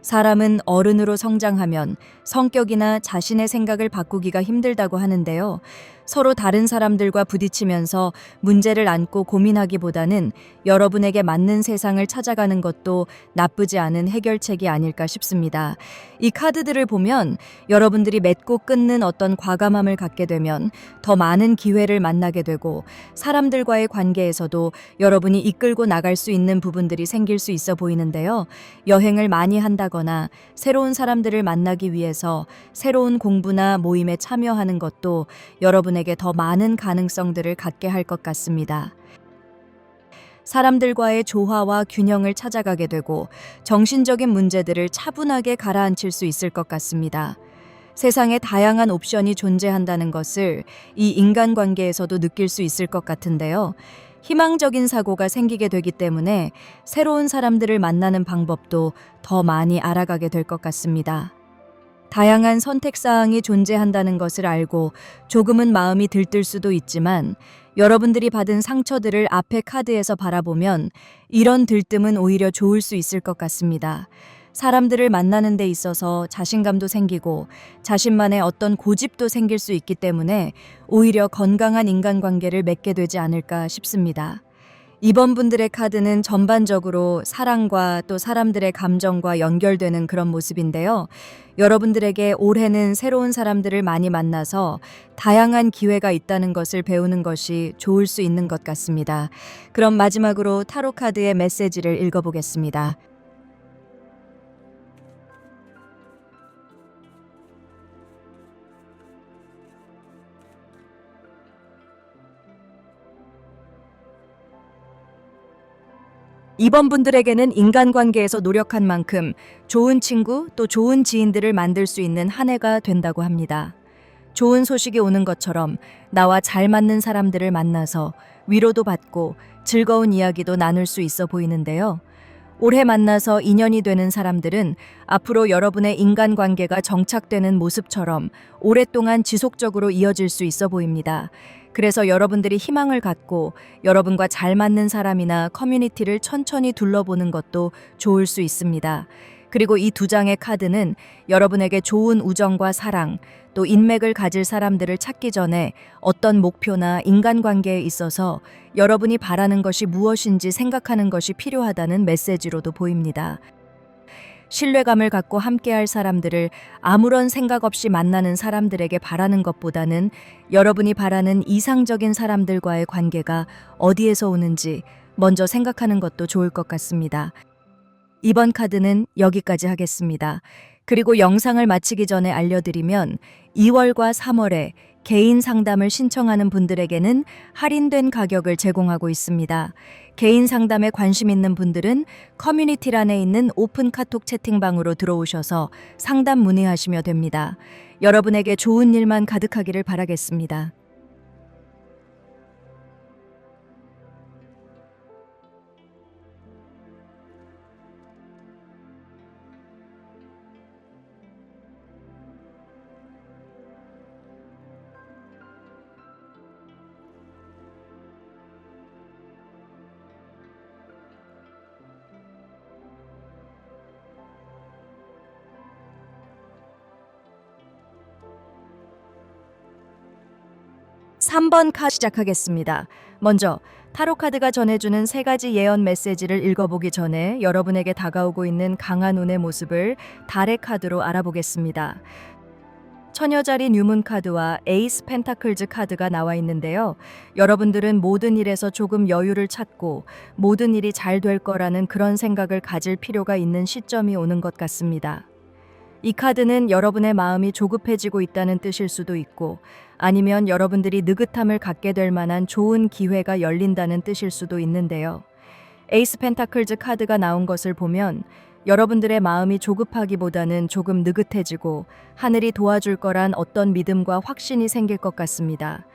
사람은 어른으로 성장하면 성격이나 자신의 생각을 바꾸기가 힘들다고 하는데요. 서로 다른 사람들과 부딪히면서 문제를 안고 고민하기보다는 여러분에게 맞는 세상을 찾아가는 것도 나쁘지 않은 해결책이 아닐까 싶습니다. 이 카드들을 보면 여러분들이 맺고 끊는 어떤 과감함을 갖게 되면 더 많은 기회를 만나게 되고 사람들과의 관계에서도 여러분이 이끌고 나갈 수 있는 부분들이 생길 수 있어 보이는데요. 여행을 많이 한다거나 새로운 사람들을 만나기 위해서 새로운 공부나 모임에 참여하는 것도 여러분에게 더 많은 가능성들을 갖게 할 것 같습니다. 사람들과의 조화와 균형을 찾아가게 되고 정신적인 문제들을 차분하게 가라앉힐 수 있을 것 같습니다. 세상에 다양한 옵션이 존재한다는 것을 이 인간관계에서도 느낄 수 있을 것 같은데요. 희망적인 사고가 생기게 되기 때문에 새로운 사람들을 만나는 방법도 더 많이 알아가게 될 것 같습니다. 다양한 선택사항이 존재한다는 것을 알고 조금은 마음이 들뜰 수도 있지만 여러분들이 받은 상처들을 앞의 카드에서 바라보면 이런 들뜸은 오히려 좋을 수 있을 것 같습니다. 사람들을 만나는 데 있어서 자신감도 생기고 자신만의 어떤 고집도 생길 수 있기 때문에 오히려 건강한 인간관계를 맺게 되지 않을까 싶습니다. 이번 분들의 카드는 전반적으로 사랑과 또 사람들의 감정과 연결되는 그런 모습인데요. 여러분들에게 올해는 새로운 사람들을 많이 만나서 다양한 기회가 있다는 것을 배우는 것이 좋을 수 있는 것 같습니다. 그럼 마지막으로 타로 카드의 메시지를 읽어보겠습니다. 이번 분들에게는 인간관계에서 노력한 만큼 좋은 친구 또 좋은 지인들을 만들 수 있는 한 해가 된다고 합니다. 좋은 소식이 오는 것처럼 나와 잘 맞는 사람들을 만나서 위로도 받고 즐거운 이야기도 나눌 수 있어 보이는데요. 올해 만나서 인연이 되는 사람들은 앞으로 여러분의 인간관계가 정착되는 모습처럼 오랫동안 지속적으로 이어질 수 있어 보입니다. 그래서 여러분들이 희망을 갖고 여러분과 잘 맞는 사람이나 커뮤니티를 천천히 둘러보는 것도 좋을 수 있습니다. 그리고 이 두 장의 카드는 여러분에게 좋은 우정과 사랑, 또 인맥을 가질 사람들을 찾기 전에 어떤 목표나 인간관계에 있어서 여러분이 바라는 것이 무엇인지 생각하는 것이 필요하다는 메시지로도 보입니다. 신뢰감을 갖고 함께할 사람들을 아무런 생각 없이 만나는 사람들에게 바라는 것보다는 여러분이 바라는 이상적인 사람들과의 관계가 어디에서 오는지 먼저 생각하는 것도 좋을 것 같습니다. 이번 카드는 여기까지 하겠습니다. 그리고 영상을 마치기 전에 알려드리면 2월과 3월에 개인 상담을 신청하는 분들에게는 할인된 가격을 제공하고 있습니다. 개인 상담에 관심 있는 분들은 커뮤니티란에 있는 오픈 카톡 채팅방으로 들어오셔서 상담 문의하시면 됩니다. 여러분에게 좋은 일만 가득하기를 바라겠습니다. 3번 카드 시작하겠습니다. 먼저 타로 카드가 전해주는 세 가지 예언 메시지를 읽어보기 전에 여러분에게 다가오고 있는 강한 운의 모습을 달의 카드로 알아보겠습니다. 처녀자리 뉴문 카드와 에이스 펜타클즈 카드가 나와 있는데요. 여러분들은 모든 일에서 조금 여유를 찾고 모든 일이 잘 될 거라는 그런 생각을 가질 필요가 있는 시점이 오는 것 같습니다. 이 카드는 여러분의 마음이 조급해지고 있다는 뜻일 수도 있고 아니면 여러분들이 느긋함을 갖게 될 만한 좋은 기회가 열린다는 뜻일 수도 있는데요. 에이스 펜타클즈 카드가 나온 것을 보면 여러분들의 마음이 조급하기보다는 조금 느긋해지고 하늘이 도와줄 거란 어떤 믿음과 확신이 생길 것 같습니다.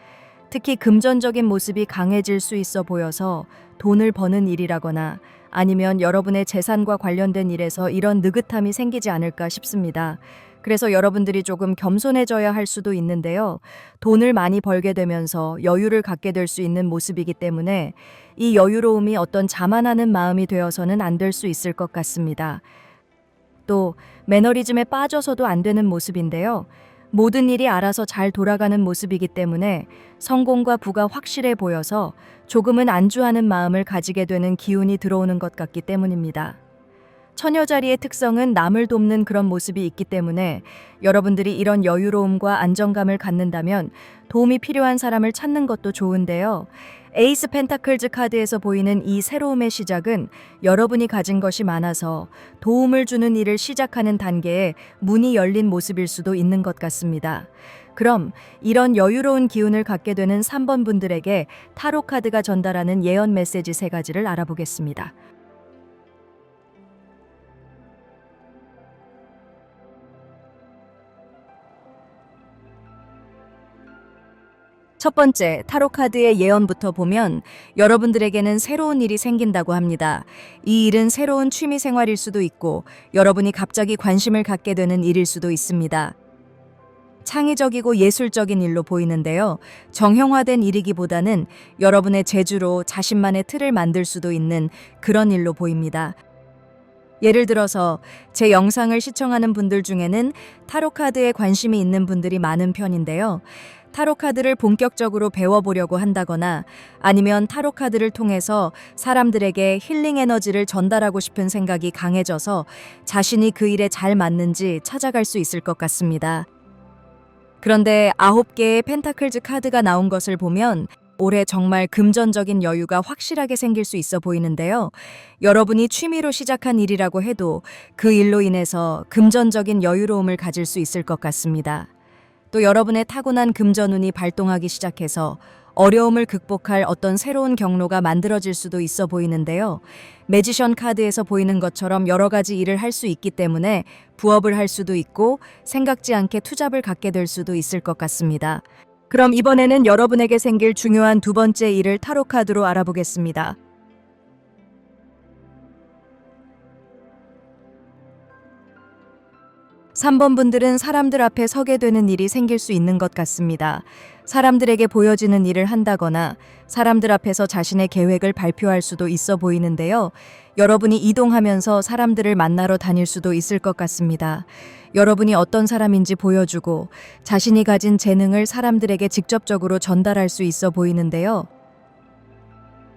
특히 금전적인 모습이 강해질 수 있어 보여서 돈을 버는 일이라거나 아니면 여러분의 재산과 관련된 일에서 이런 느긋함이 생기지 않을까 싶습니다. 그래서 여러분들이 조금 겸손해져야 할 수도 있는데요. 돈을 많이 벌게 되면서 여유를 갖게 될 수 있는 모습이기 때문에 이 여유로움이 어떤 자만하는 마음이 되어서는 안 될 수 있을 것 같습니다. 또 매너리즘에 빠져서도 안 되는 모습인데요. 모든 일이 알아서 잘 돌아가는 모습이기 때문에 성공과 부가 확실해 보여서 조금은 안주하는 마음을 가지게 되는 기운이 들어오는 것 같기 때문입니다. 처녀자리의 특성은 남을 돕는 그런 모습이 있기 때문에 여러분들이 이런 여유로움과 안정감을 갖는다면 도움이 필요한 사람을 찾는 것도 좋은데요. 에이스 펜타클즈 카드에서 보이는 이 새로움의 시작은 여러분이 가진 것이 많아서 도움을 주는 일을 시작하는 단계에 문이 열린 모습일 수도 있는 것 같습니다. 그럼 이런 여유로운 기운을 갖게 되는 3번 분들에게 타로 카드가 전달하는 예언 메시지 3가지를 알아보겠습니다. 첫 번째, 타로 카드의 예언부터 보면 여러분들에게는 새로운 일이 생긴다고 합니다. 이 일은 새로운 취미 생활일 수도 있고 여러분이 갑자기 관심을 갖게 되는 일일 수도 있습니다. 창의적이고 예술적인 일로 보이는데요. 정형화된 일이기보다는 여러분의 재주로 자신만의 틀을 만들 수도 있는 그런 일로 보입니다. 예를 들어서 제 영상을 시청하는 분들 중에는 타로 카드에 관심이 있는 분들이 많은 편인데요. 타로 카드를 본격적으로 배워보려고 한다거나 아니면 타로 카드를 통해서 사람들에게 힐링 에너지를 전달하고 싶은 생각이 강해져서 자신이 그 일에 잘 맞는지 찾아갈 수 있을 것 같습니다. 그런데 9개의 펜타클즈 카드가 나온 것을 보면 올해 정말 금전적인 여유가 확실하게 생길 수 있어 보이는데요. 여러분이 취미로 시작한 일이라고 해도 그 일로 인해서 금전적인 여유로움을 가질 수 있을 것 같습니다. 또 여러분의 타고난 금전운이 발동하기 시작해서 어려움을 극복할 어떤 새로운 경로가 만들어질 수도 있어 보이는데요. 매지션 카드에서 보이는 것처럼 여러 가지 일을 할 수 있기 때문에 부업을 할 수도 있고 생각지 않게 투잡을 갖게 될 수도 있을 것 같습니다. 그럼 이번에는 여러분에게 생길 중요한 두 번째 일을 타로 카드로 알아보겠습니다. 3번 분들은 사람들 앞에 서게 되는 일이 생길 수 있는 것 같습니다. 사람들에게 보여지는 일을 한다거나 사람들 앞에서 자신의 계획을 발표할 수도 있어 보이는데요. 여러분이 이동하면서 사람들을 만나러 다닐 수도 있을 것 같습니다. 여러분이 어떤 사람인지 보여주고 자신이 가진 재능을 사람들에게 직접적으로 전달할 수 있어 보이는데요.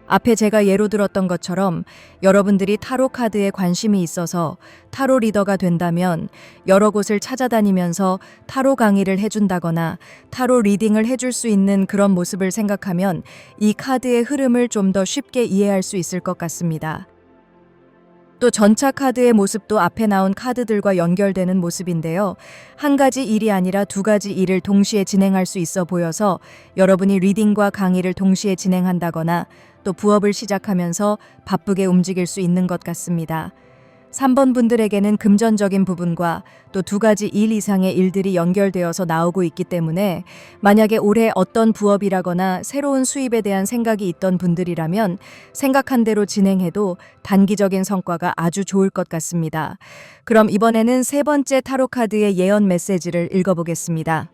앞에 제가 예로 들었던 것처럼 여러분들이 타로 카드에 관심이 있어서 타로 리더가 된다면 여러 곳을 찾아다니면서 타로 강의를 해준다거나 타로 리딩을 해줄 수 있는 그런 모습을 생각하면 이 카드의 흐름을 좀 더 쉽게 이해할 수 있을 것 같습니다. 또 전차 카드의 모습도 앞에 나온 카드들과 연결되는 모습인데요. 한 가지 일이 아니라 두 가지 일을 동시에 진행할 수 있어 보여서 여러분이 리딩과 강의를 동시에 진행한다거나 또 부업을 시작하면서 바쁘게 움직일 수 있는 것 같습니다. 3번 분들에게는 금전적인 부분과 또 두 가지 일 이상의 일들이 연결되어서 나오고 있기 때문에 만약에 올해 어떤 부업이라거나 새로운 수입에 대한 생각이 있던 분들이라면 생각한 대로 진행해도 단기적인 성과가 아주 좋을 것 같습니다. 그럼 이번에는 세 번째 타로 카드의 예언 메시지를 읽어보겠습니다.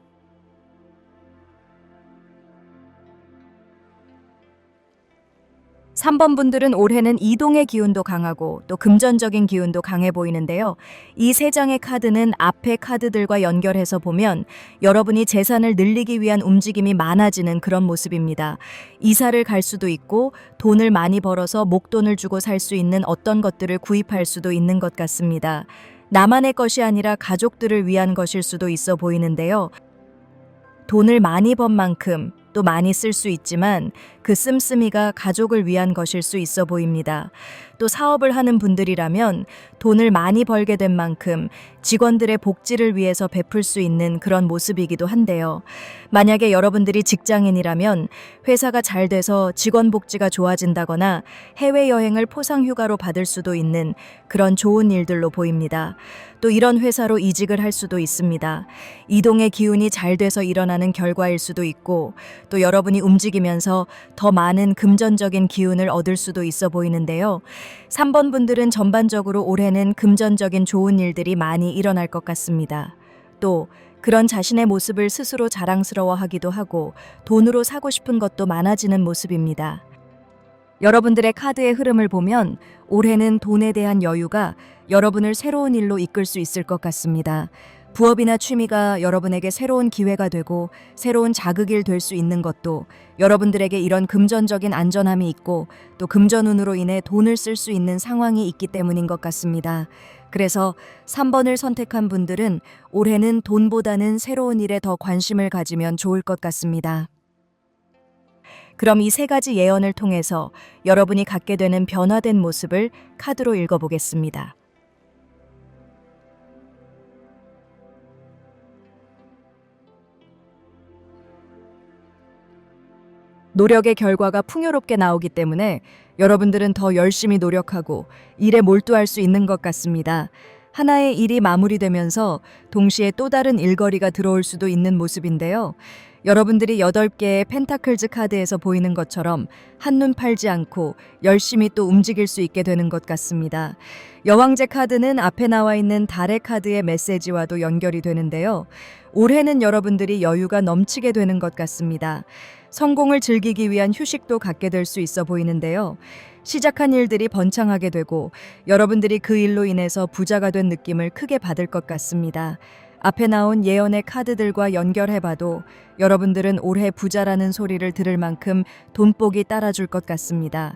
3번 분들은 올해는 이동의 기운도 강하고 또 금전적인 기운도 강해 보이는데요. 이 세 장의 카드는 앞의 카드들과 연결해서 보면 여러분이 재산을 늘리기 위한 움직임이 많아지는 그런 모습입니다. 이사를 갈 수도 있고 돈을 많이 벌어서 목돈을 주고 살 수 있는 어떤 것들을 구입할 수도 있는 것 같습니다. 나만의 것이 아니라 가족들을 위한 것일 수도 있어 보이는데요. 돈을 많이 번 만큼 또 많이 쓸 수 있지만 그 씀씀이가 가족을 위한 것일 수 있어 보입니다. 또 사업을 하는 분들이라면 돈을 많이 벌게 된 만큼 직원들의 복지를 위해서 베풀 수 있는 그런 모습이기도 한데요. 만약에 여러분들이 직장인이라면 회사가 잘 돼서 직원 복지가 좋아진다거나 해외여행을 포상휴가로 받을 수도 있는 그런 좋은 일들로 보입니다. 또 이런 회사로 이직을 할 수도 있습니다. 이동의 기운이 잘 돼서 일어나는 결과일 수도 있고 또 여러분이 움직이면서 더 많은 금전적인 기운을 얻을 수도 있어 보이는데요. 3번 분들은 전반적으로 올해는 금전적인 좋은 일들이 많이 일어날 것 같습니다. 또 그런 자신의 모습을 스스로 자랑스러워하기도 하고 돈으로 사고 싶은 것도 많아지는 모습입니다. 여러분들의 카드의 흐름을 보면 올해는 돈에 대한 여유가 여러분을 새로운 일로 이끌 수 있을 것 같습니다. 부업이나 취미가 여러분에게 새로운 기회가 되고 새로운 자극일 될 수 있는 것도 여러분들에게 이런 금전적인 안전함이 있고 또 금전운으로 인해 돈을 쓸 수 있는 상황이 있기 때문인 것 같습니다. 그래서 3번을 선택한 분들은 올해는 돈보다는 새로운 일에 더 관심을 가지면 좋을 것 같습니다. 그럼 이 세 가지 예언을 통해서 여러분이 갖게 되는 변화된 모습을 카드로 읽어보겠습니다. 노력의 결과가 풍요롭게 나오기 때문에 여러분들은 더 열심히 노력하고 일에 몰두할 수 있는 것 같습니다. 하나의 일이 마무리되면서 동시에 또 다른 일거리가 들어올 수도 있는 모습인데요. 여러분들이 8개의 펜타클즈 카드에서 보이는 것처럼 한눈 팔지 않고 열심히 또 움직일 수 있게 되는 것 같습니다. 여왕제 카드는 앞에 나와 있는 달의 카드의 메시지와도 연결이 되는데요. 올해는 여러분들이 여유가 넘치게 되는 것 같습니다. 성공을 즐기기 위한 휴식도 갖게 될 수 있어 보이는데요. 시작한 일들이 번창하게 되고 여러분들이 그 일로 인해서 부자가 된 느낌을 크게 받을 것 같습니다. 앞에 나온 예언의 카드들과 연결해봐도 여러분들은 올해 부자라는 소리를 들을 만큼 돈복이 따라줄 것 같습니다.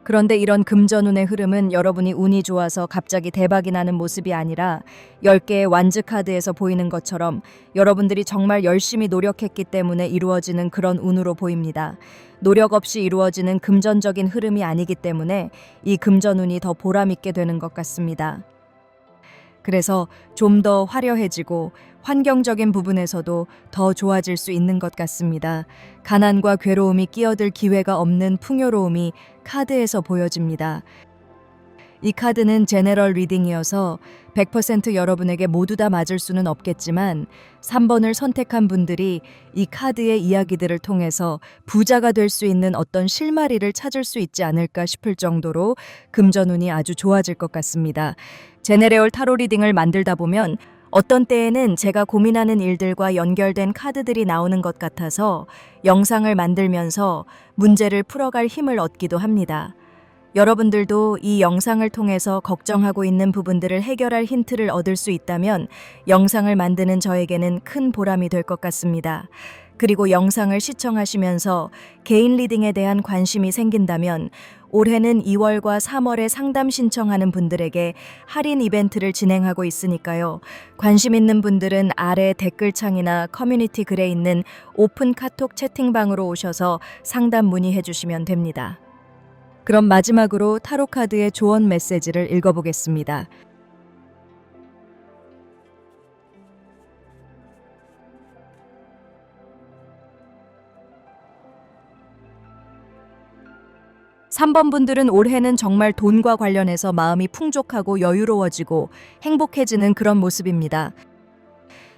그런데 이런 금전운의 흐름은 여러분이 운이 좋아서 갑자기 대박이 나는 모습이 아니라 10개의 완즈 카드에서 보이는 것처럼 여러분들이 정말 열심히 노력했기 때문에 이루어지는 그런 운으로 보입니다. 노력 없이 이루어지는 금전적인 흐름이 아니기 때문에 이 금전운이 더 보람있게 되는 것 같습니다. 그래서 좀 더 화려해지고 환경적인 부분에서도 더 좋아질 수 있는 것 같습니다. 가난과 괴로움이 끼어들 기회가 없는 풍요로움이 카드에서 보여집니다. 이 카드는 제너럴 리딩이어서 100% 여러분에게 모두 다 맞을 수는 없겠지만 3번을 선택한 분들이 이 카드의 이야기들을 통해서 부자가 될 수 있는 어떤 실마리를 찾을 수 있지 않을까 싶을 정도로 금전운이 아주 좋아질 것 같습니다. 제네레올 타로 리딩을 만들다 보면 어떤 때에는 제가 고민하는 일들과 연결된 카드들이 나오는 것 같아서 영상을 만들면서 문제를 풀어갈 힘을 얻기도 합니다. 여러분들도 이 영상을 통해서 걱정하고 있는 부분들을 해결할 힌트를 얻을 수 있다면 영상을 만드는 저에게는 큰 보람이 될 것 같습니다. 그리고 영상을 시청하시면서 개인 리딩에 대한 관심이 생긴다면 올해는 2월과 3월에 상담 신청하는 분들에게 할인 이벤트를 진행하고 있으니까요. 관심 있는 분들은 아래 댓글창이나 커뮤니티 글에 있는 오픈 카톡 채팅방으로 오셔서 상담 문의해 주시면 됩니다. 그럼 마지막으로 타로 카드의 조언 메시지를 읽어보겠습니다. 삼 번 분들은 올해는 정말 돈과 관련해서 마음이 풍족하고 여유로워지고 행복해지는 그런 모습입니다.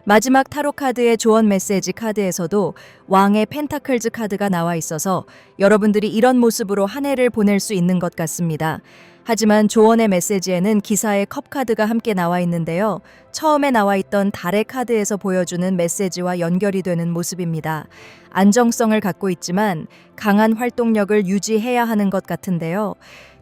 마지막 타로 카드의 조언 메시지 카드에서도 왕의 펜타클즈 카드가 나와 있어서 여러분들이 이런 모습으로 한 해를 보낼 수 있는 것 같습니다. 하지만 조언의 메시지에는 기사의 컵 카드가 함께 나와 있는데요. 처음에 나와 있던 달의 카드에서 보여주는 메시지와 연결이 되는 모습입니다. 안정성을 갖고 있지만 강한 활동력을 유지해야 하는 것 같은데요.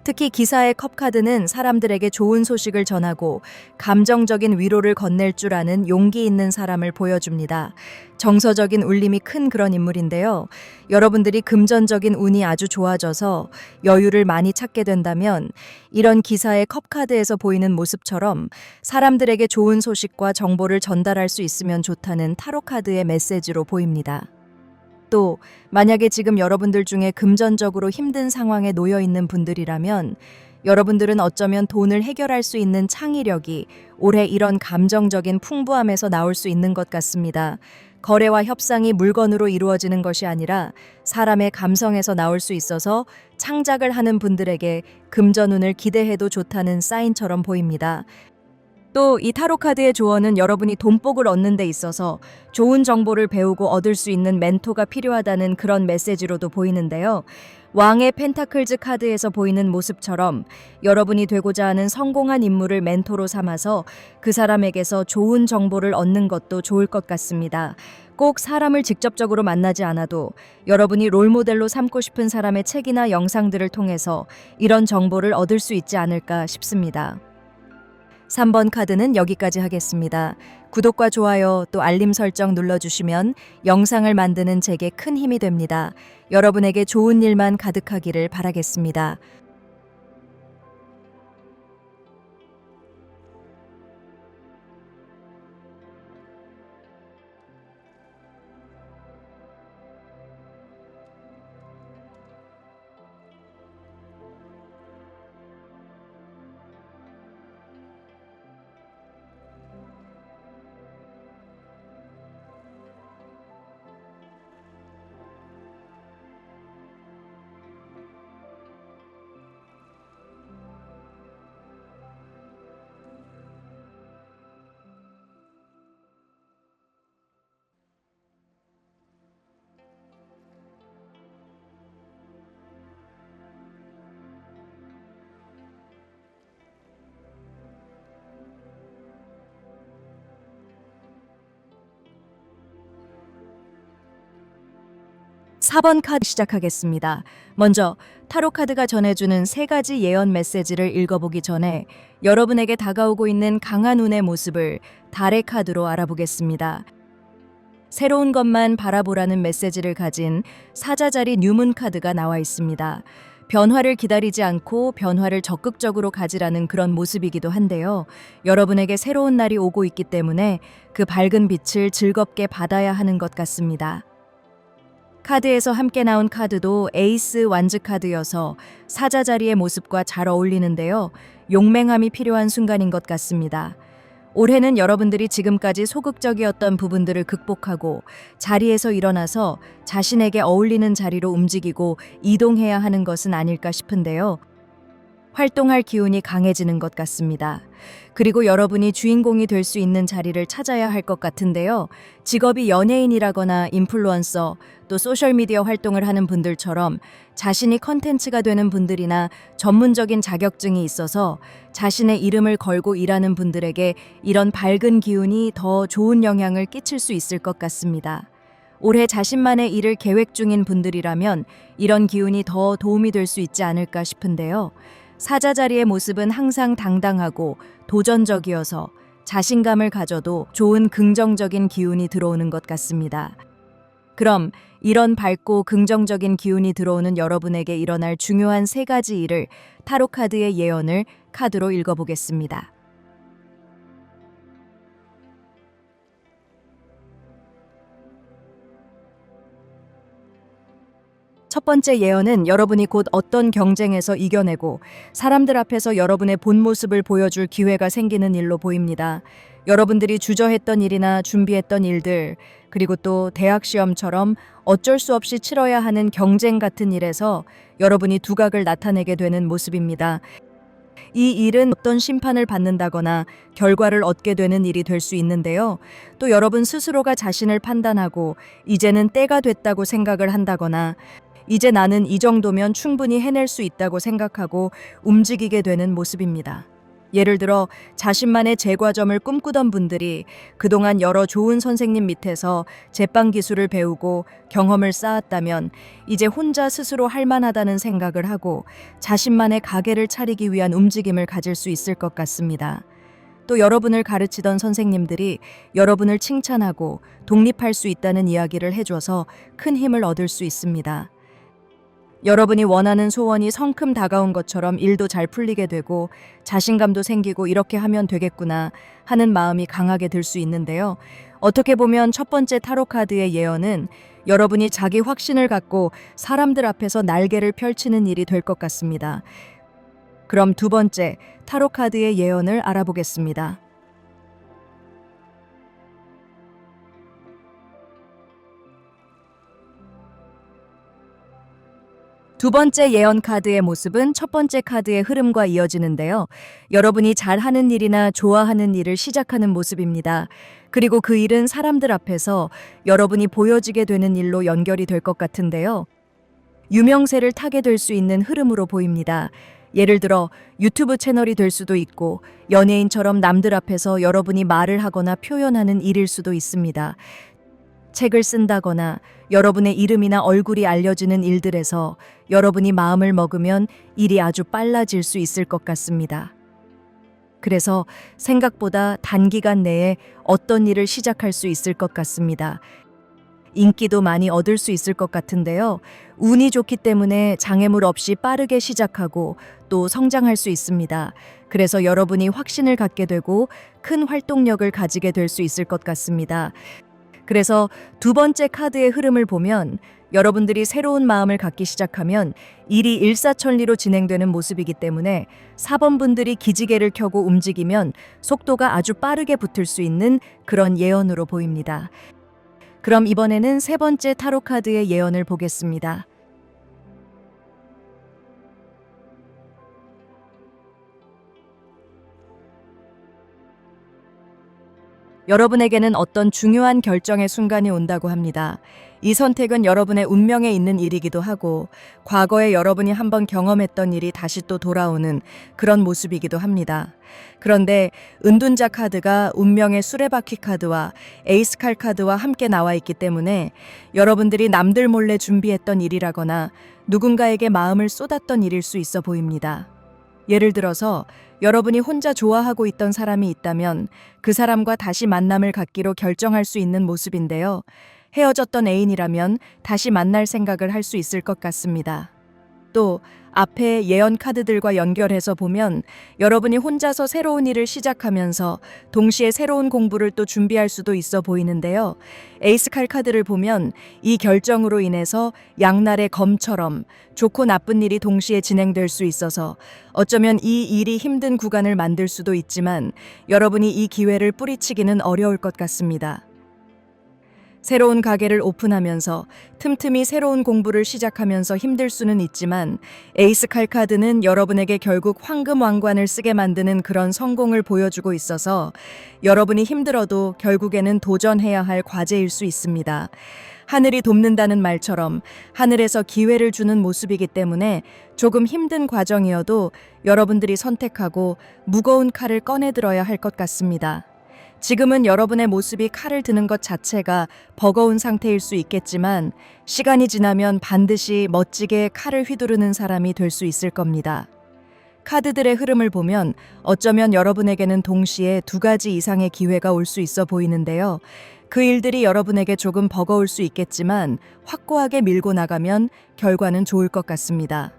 특히 기사의 컵 카드는 사람들에게 좋은 소식을 전하고 감정적인 위로를 건넬 줄 아는 용기 있는 사람을 보여줍니다. 정서적인 울림이 큰 그런 인물인데요. 여러분들이 금전적인 운이 아주 좋아져서 여유를 많이 찾게 된다면 이런 기사의 컵 카드에서 보이는 모습처럼 사람들에게 좋은 소식과 정보를 전달할 수 있으면 좋다는 타로 카드의 메시지로 보입니다. 또 만약에 지금 여러분들 중에 금전적으로 힘든 상황에 놓여 있는 분들이라면 여러분들은 어쩌면 돈을 해결할 수 있는 창의력이 올해 이런 감정적인 풍부함에서 나올 수 있는 것 같습니다. 거래와 협상이 물건으로 이루어지는 것이 아니라 사람의 감성에서 나올 수 있어서 창작을 하는 분들에게 금전운을 기대해도 좋다는 사인처럼 보입니다. 또 이 타로 카드의 조언은 여러분이 돈복을 얻는 데 있어서 좋은 정보를 배우고 얻을 수 있는 멘토가 필요하다는 그런 메시지로도 보이는데요. 왕의 펜타클즈 카드에서 보이는 모습처럼 여러분이 되고자 하는 성공한 인물을 멘토로 삼아서 그 사람에게서 좋은 정보를 얻는 것도 좋을 것 같습니다. 꼭 사람을 직접적으로 만나지 않아도 여러분이 롤모델로 삼고 싶은 사람의 책이나 영상들을 통해서 이런 정보를 얻을 수 있지 않을까 싶습니다. 3번 카드는 여기까지 하겠습니다. 구독과 좋아요 또 알림 설정 눌러주시면 영상을 만드는 제게 큰 힘이 됩니다. 여러분에게 좋은 일만 가득하기를 바라겠습니다. 4번 카드 시작하겠습니다. 먼저 타로 카드가 전해주는 세 가지 예언 메시지를 읽어보기 전에 여러분에게 다가오고 있는 강한 운의 모습을 달의 카드로 알아보겠습니다. 새로운 것만 바라보라는 메시지를 가진 사자자리 뉴문 카드가 나와 있습니다. 변화를 기다리지 않고 변화를 적극적으로 가지라는 그런 모습이기도 한데요. 여러분에게 새로운 날이 오고 있기 때문에 그 밝은 빛을 즐겁게 받아야 하는 것 같습니다. 카드에서 함께 나온 카드도 에이스 완즈 카드여서 사자자리의 모습과 잘 어울리는데요. 용맹함이 필요한 순간인 것 같습니다. 올해는 여러분들이 지금까지 소극적이었던 부분들을 극복하고 자리에서 일어나서 자신에게 어울리는 자리로 움직이고 이동해야 하는 것은 아닐까 싶은데요. 활동할 기운이 강해지는 것 같습니다. 그리고 여러분이 주인공이 될 수 있는 자리를 찾아야 할 것 같은데요. 직업이 연예인이라거나 인플루언서, 또 소셜미디어 활동을 하는 분들처럼 자신이 컨텐츠가 되는 분들이나 전문적인 자격증이 있어서 자신의 이름을 걸고 일하는 분들에게 이런 밝은 기운이 더 좋은 영향을 끼칠 수 있을 것 같습니다. 올해 자신만의 일을 계획 중인 분들이라면 이런 기운이 더 도움이 될 수 있지 않을까 싶은데요. 사자자리의 모습은 항상 당당하고 도전적이어서 자신감을 가져도 좋은 긍정적인 기운이 들어오는 것 같습니다. 그럼 이런 밝고 긍정적인 기운이 들어오는 여러분에게 일어날 중요한 세 가지 일을 타로 카드의 예언을 카드로 읽어보겠습니다. 첫 번째 예언은 여러분이 곧 어떤 경쟁에서 이겨내고 사람들 앞에서 여러분의 본 모습을 보여줄 기회가 생기는 일로 보입니다. 여러분들이 주저했던 일이나 준비했던 일들, 그리고 또 대학 시험처럼 어쩔 수 없이 치러야 하는 경쟁 같은 일에서 여러분이 두각을 나타내게 되는 모습입니다. 이 일은 어떤 심판을 받는다거나 결과를 얻게 되는 일이 될 수 있는데요. 또 여러분 스스로가 자신을 판단하고 이제는 때가 됐다고 생각을 한다거나 이제 나는 이 정도면 충분히 해낼 수 있다고 생각하고 움직이게 되는 모습입니다. 예를 들어 자신만의 제과점을 꿈꾸던 분들이 그동안 여러 좋은 선생님 밑에서 제빵 기술을 배우고 경험을 쌓았다면 이제 혼자 스스로 할 만하다는 생각을 하고 자신만의 가게를 차리기 위한 움직임을 가질 수 있을 것 같습니다. 또 여러분을 가르치던 선생님들이 여러분을 칭찬하고 독립할 수 있다는 이야기를 해줘서 큰 힘을 얻을 수 있습니다. 여러분이 원하는 소원이 성큼 다가온 것처럼 일도 잘 풀리게 되고 자신감도 생기고 이렇게 하면 되겠구나 하는 마음이 강하게 들 수 있는데요. 어떻게 보면 첫 번째 타로 카드의 예언은 여러분이 자기 확신을 갖고 사람들 앞에서 날개를 펼치는 일이 될 것 같습니다. 그럼 두 번째 타로 카드의 예언을 알아보겠습니다. 두 번째 예언 카드의 모습은 첫 번째 카드의 흐름과 이어지는데요. 여러분이 잘하는 일이나 좋아하는 일을 시작하는 모습입니다. 그리고 그 일은 사람들 앞에서 여러분이 보여지게 되는 일로 연결이 될 것 같은데요. 유명세를 타게 될 수 있는 흐름으로 보입니다. 예를 들어 유튜브 채널이 될 수도 있고 연예인처럼 남들 앞에서 여러분이 말을 하거나 표현하는 일일 수도 있습니다. 책을 쓴다거나 여러분의 이름이나 얼굴이 알려지는 일들에서 여러분이 마음을 먹으면 일이 아주 빨라질 수 있을 것 같습니다. 그래서 생각보다 단기간 내에 어떤 일을 시작할 수 있을 것 같습니다. 인기도 많이 얻을 수 있을 것 같은데요. 운이 좋기 때문에 장애물 없이 빠르게 시작하고 또 성장할 수 있습니다. 그래서 여러분이 확신을 갖게 되고 큰 활동력을 가지게 될 수 있을 것 같습니다. 그래서 두 번째 카드의 흐름을 보면 여러분들이 새로운 마음을 갖기 시작하면 일이 일사천리로 진행되는 모습이기 때문에 4번 분들이 기지개를 켜고 움직이면 속도가 아주 빠르게 붙을 수 있는 그런 예언으로 보입니다. 그럼 이번에는 세 번째 타로 카드의 예언을 보겠습니다. 여러분에게는 어떤 중요한 결정의 순간이 온다고 합니다. 이 선택은 여러분의 운명에 있는 일이기도 하고, 과거에 여러분이 한번 경험했던 일이 다시 또 돌아오는 그런 모습이기도 합니다. 그런데 은둔자 카드가 운명의 수레바퀴 카드와 에이스 칼 카드와 함께 나와 있기 때문에 여러분들이 남들 몰래 준비했던 일이라거나 누군가에게 마음을 쏟았던 일일 수 있어 보입니다. 예를 들어서 여러분이 혼자 좋아하고 있던 사람이 있다면 그 사람과 다시 만남을 갖기로 결정할 수 있는 모습인데요. 헤어졌던 애인이라면 다시 만날 생각을 할 수 있을 것 같습니다. 또 앞에 예언 카드들과 연결해서 보면 여러분이 혼자서 새로운 일을 시작하면서 동시에 새로운 공부를 또 준비할 수도 있어 보이는데요. 에이스 칼 카드를 보면 이 결정으로 인해서 양날의 검처럼 좋고 나쁜 일이 동시에 진행될 수 있어서 어쩌면 이 일이 힘든 구간을 만들 수도 있지만 여러분이 이 기회를 뿌리치기는 어려울 것 같습니다. 새로운 가게를 오픈하면서 틈틈이 새로운 공부를 시작하면서 힘들 수는 있지만 에이스 칼 카드는 여러분에게 결국 황금 왕관을 쓰게 만드는 그런 성공을 보여주고 있어서 여러분이 힘들어도 결국에는 도전해야 할 과제일 수 있습니다. 하늘이 돕는다는 말처럼 하늘에서 기회를 주는 모습이기 때문에 조금 힘든 과정이어도 여러분들이 선택하고 무거운 칼을 꺼내 들어야 할 것 같습니다. 지금은 여러분의 모습이 칼을 드는 것 자체가 버거운 상태일 수 있겠지만 시간이 지나면 반드시 멋지게 칼을 휘두르는 사람이 될 수 있을 겁니다. 카드들의 흐름을 보면 어쩌면 여러분에게는 동시에 2가지 이상의 기회가 올 수 있어 보이는데요. 그 일들이 여러분에게 조금 버거울 수 있겠지만 확고하게 밀고 나가면 결과는 좋을 것 같습니다.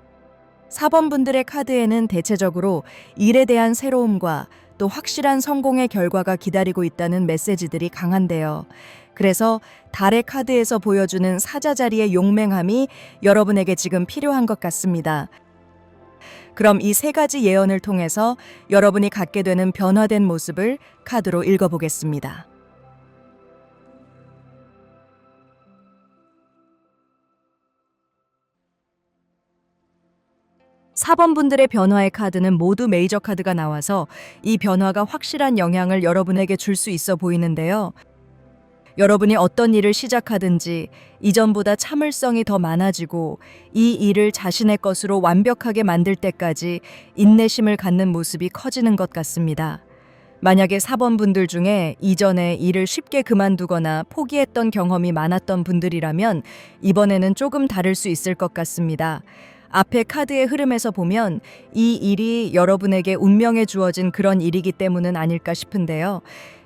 4번 분들의 카드에는 대체적으로 일에 대한 새로움과 또 확실한 성공의 결과가 기다리고 있다는 메시지들이 강한데요. 그래서 달의 카드에서 보여주는 사자자리의 용맹함이 여러분에게 지금 필요한 것 같습니다. 그럼 이 3가지 예언을 통해서 여러분이 갖게 되는 변화된 모습을 카드로 읽어보겠습니다. 4번 분들의 변화의 카드는 모두 메이저 카드가 나와서 이 변화가 확실한 영향을 여러분에게 줄 수 있어 보이는데요. 여러분이 어떤 일을 시작하든지 이전보다 참을성이 더 많아지고 이 일을 자신의 것으로 완벽하게 만들 때까지 인내심을 갖는 모습이 커지는 것 같습니다. 만약에 4번 분들 중에 이전에 일을 쉽게 그만두거나 포기했던 경험이 많았던 분들이라면 이번에는 조금 다를 수 있을 것 같습니다. 앞에 카드의 흐름에서 보면 이 일이 여러분에게 운명에 주어진 그런 일이기 때문은 아닐까 싶은데요.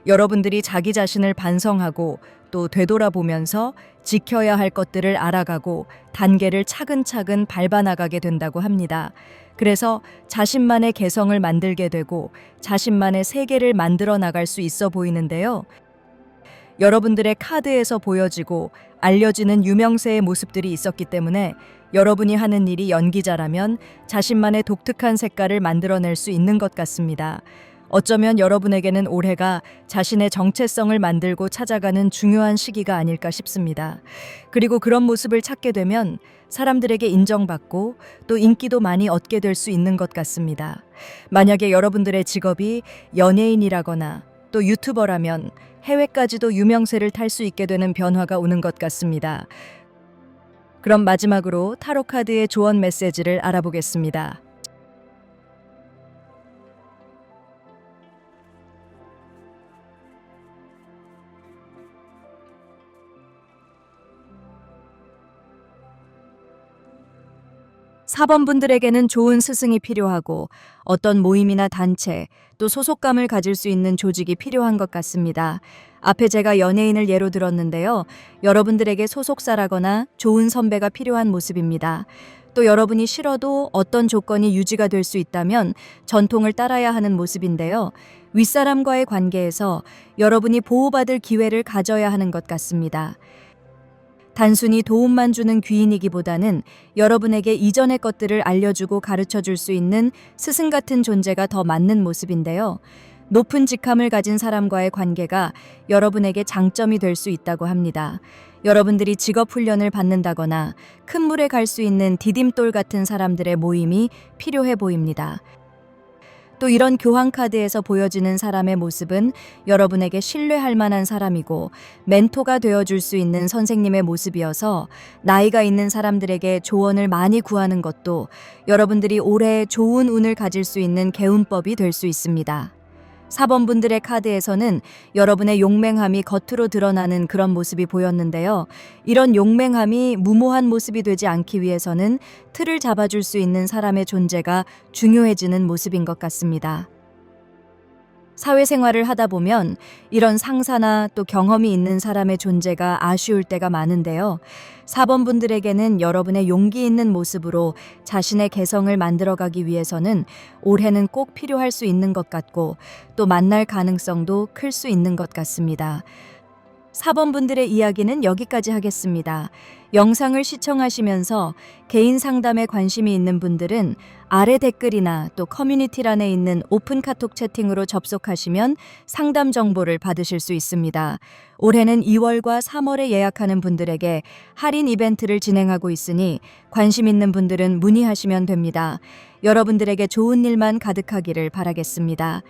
여러분들이 자기 자신을 반성하고 또 되돌아보면서 지켜야 할 것들을 알아가고 단계를 차근차근 밟아나가게 된다고 합니다. 그래서 자신만의 개성을 만들게 되고 자신만의 세계를 만들어 나갈 수 있어 보이는데요. 여러분들의 카드에서 보여지고 알려지는 유명세의 모습들이 있었기 때문에 여러분이 하는 일이 연기자라면 자신만의 독특한 색깔을 만들어낼 수 있는 것 같습니다. 어쩌면 여러분에게는 올해가 자신의 정체성을 만들고 찾아가는 중요한 시기가 아닐까 싶습니다. 그리고 그런 모습을 찾게 되면 사람들에게 인정받고 또 인기도 많이 얻게 될 수 있는 것 같습니다. 만약에 여러분들의 직업이 연예인이라거나 또 유튜버라면 해외까지도 유명세를 탈 수 있게 되는 변화가 오는 것 같습니다. 그럼 마지막으로 타로 카드의 조언 메시지를 알아보겠습니다. 4번 분들에게는 좋은 스승이 필요하고 어떤 모임이나 단체, 또 소속감을 가질 수 있는 조직이 필요한 것 같습니다. 앞에 제가 연예인을 예로 들었는데요. 여러분들에게 소속사라거나 좋은 선배가 필요한 모습입니다. 또 여러분이 싫어도 어떤 조건이 유지가 될 수 있다면 전통을 따라야 하는 모습인데요. 윗사람과의 관계에서 여러분이 보호받을 기회를 가져야 하는 것 같습니다. 단순히 도움만 주는 귀인이기보다는 여러분에게 이전의 것들을 알려주고 가르쳐 줄 수 있는 스승 같은 존재가 더 맞는 모습인데요. 높은 직함을 가진 사람과의 관계가 여러분에게 장점이 될 수 있다고 합니다. 여러분들이 직업 훈련을 받는다거나 큰 물에 갈 수 있는 디딤돌 같은 사람들의 모임이 필요해 보입니다. 또 이런 교환 카드에서 보여지는 사람의 모습은 여러분에게 신뢰할 만한 사람이고 멘토가 되어줄 수 있는 선생님의 모습이어서 나이가 있는 사람들에게 조언을 많이 구하는 것도 여러분들이 올해 좋은 운을 가질 수 있는 개운법이 될 수 있습니다. 4번 분들의 카드에서는 여러분의 용맹함이 겉으로 드러나는 그런 모습이 보였는데요. 이런 용맹함이 무모한 모습이 되지 않기 위해서는 틀을 잡아줄 수 있는 사람의 존재가 중요해지는 모습인 것 같습니다. 사회생활을 하다 보면 이런 상사나 또 경험이 있는 사람의 존재가 아쉬울 때가 많은데요. 4번 분들에게는 여러분의 용기 있는 모습으로 자신의 개성을 만들어가기 위해서는 올해는 꼭 필요할 수 있는 것 같고 또 만날 가능성도 클 수 있는 것 같습니다. 4번 분들의 이야기는 여기까지 하겠습니다. 영상을 시청하시면서 개인 상담에 관심이 있는 분들은 아래 댓글이나 또 커뮤니티란에 있는 오픈 카톡 채팅으로 접속하시면 상담 정보를 받으실 수 있습니다. 올해는 2월과 3월에 예약하는 분들에게 할인 이벤트를 진행하고 있으니 관심 있는 분들은 문의하시면 됩니다. 여러분들에게 좋은 일만 가득하기를 바라겠습니다.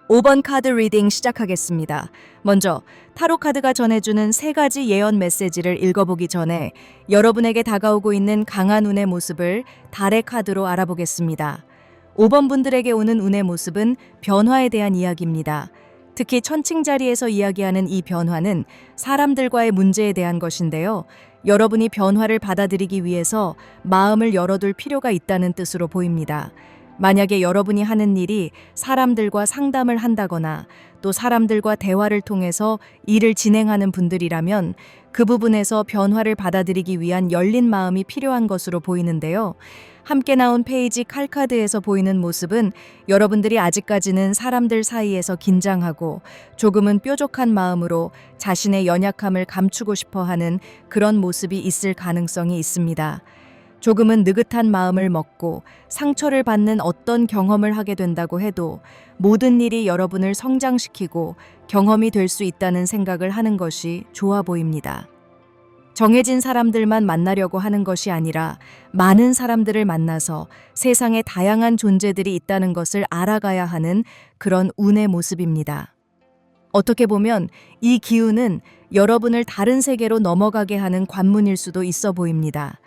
5번 카드 리딩 시작하겠습니다. 먼저 타로 카드가 전해주는 3가지 예언 메시지를 읽어보기 전에 여러분에게 다가오고 있는 강한 운의 모습을 달의 카드로 알아보겠습니다. 5번 분들에게 오는 운의 모습은 변화에 대한 이야기입니다. 특히 천칭자리에서 이야기하는 이 변화는 사람들과의 문제에 대한 것인데요. 여러분이 변화를 받아들이기 위해서 마음을 열어둘 필요가 있다는 뜻으로 보입니다. 만약에 여러분이 하는 일이 사람들과 상담을 한다거나 또 사람들과 대화를 통해서 일을 진행하는 분들이라면 그 부분에서 변화를 받아들이기 위한 열린 마음이 필요한 것으로 보이는데요. 함께 나온 페이지 칼카드에서 보이는 모습은 여러분들이 아직까지는 사람들 사이에서 긴장하고 조금은 뾰족한 마음으로 자신의 연약함을 감추고 싶어 하는 그런 모습이 있을 가능성이 있습니다. 조금은 느긋한 마음을 먹고 상처를 받는 어떤 경험을 하게 된다고 해도 모든 일이 여러분을 성장시키고 경험이 될 수 있다는 생각을 하는 것이 좋아 보입니다. 정해진 사람들만 만나려고 하는 것이 아니라 많은 사람들을 만나서 세상에 다양한 존재들이 있다는 것을 알아가야 하는 그런 운의 모습입니다. 어떻게 보면 이 기운은 여러분을 다른 세계로 넘어가게 하는 관문일 수도 있어 보입니다.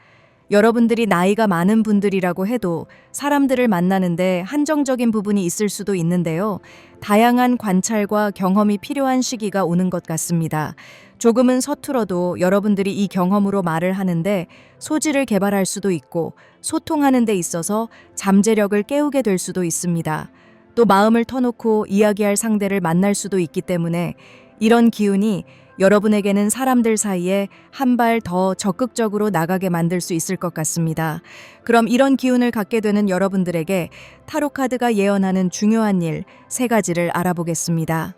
여러분들이 나이가 많은 분들이라고 해도 사람들을 만나는데 한정적인 부분이 있을 수도 있는데요. 다양한 관찰과 경험이 필요한 시기가 오는 것 같습니다. 조금은 서툴어도 여러분들이 이 경험으로 말을 하는데 소질을 개발할 수도 있고 소통하는 데 있어서 잠재력을 깨우게 될 수도 있습니다. 또 마음을 터놓고 이야기할 상대를 만날 수도 있기 때문에 이런 기운이 여러분에게는 사람들 사이에 한 발 더 적극적으로 나가게 만들 수 있을 것 같습니다. 그럼 이런 기운을 갖게 되는 여러분들에게 타로 카드가 예언하는 중요한 일 3가지를 알아보겠습니다.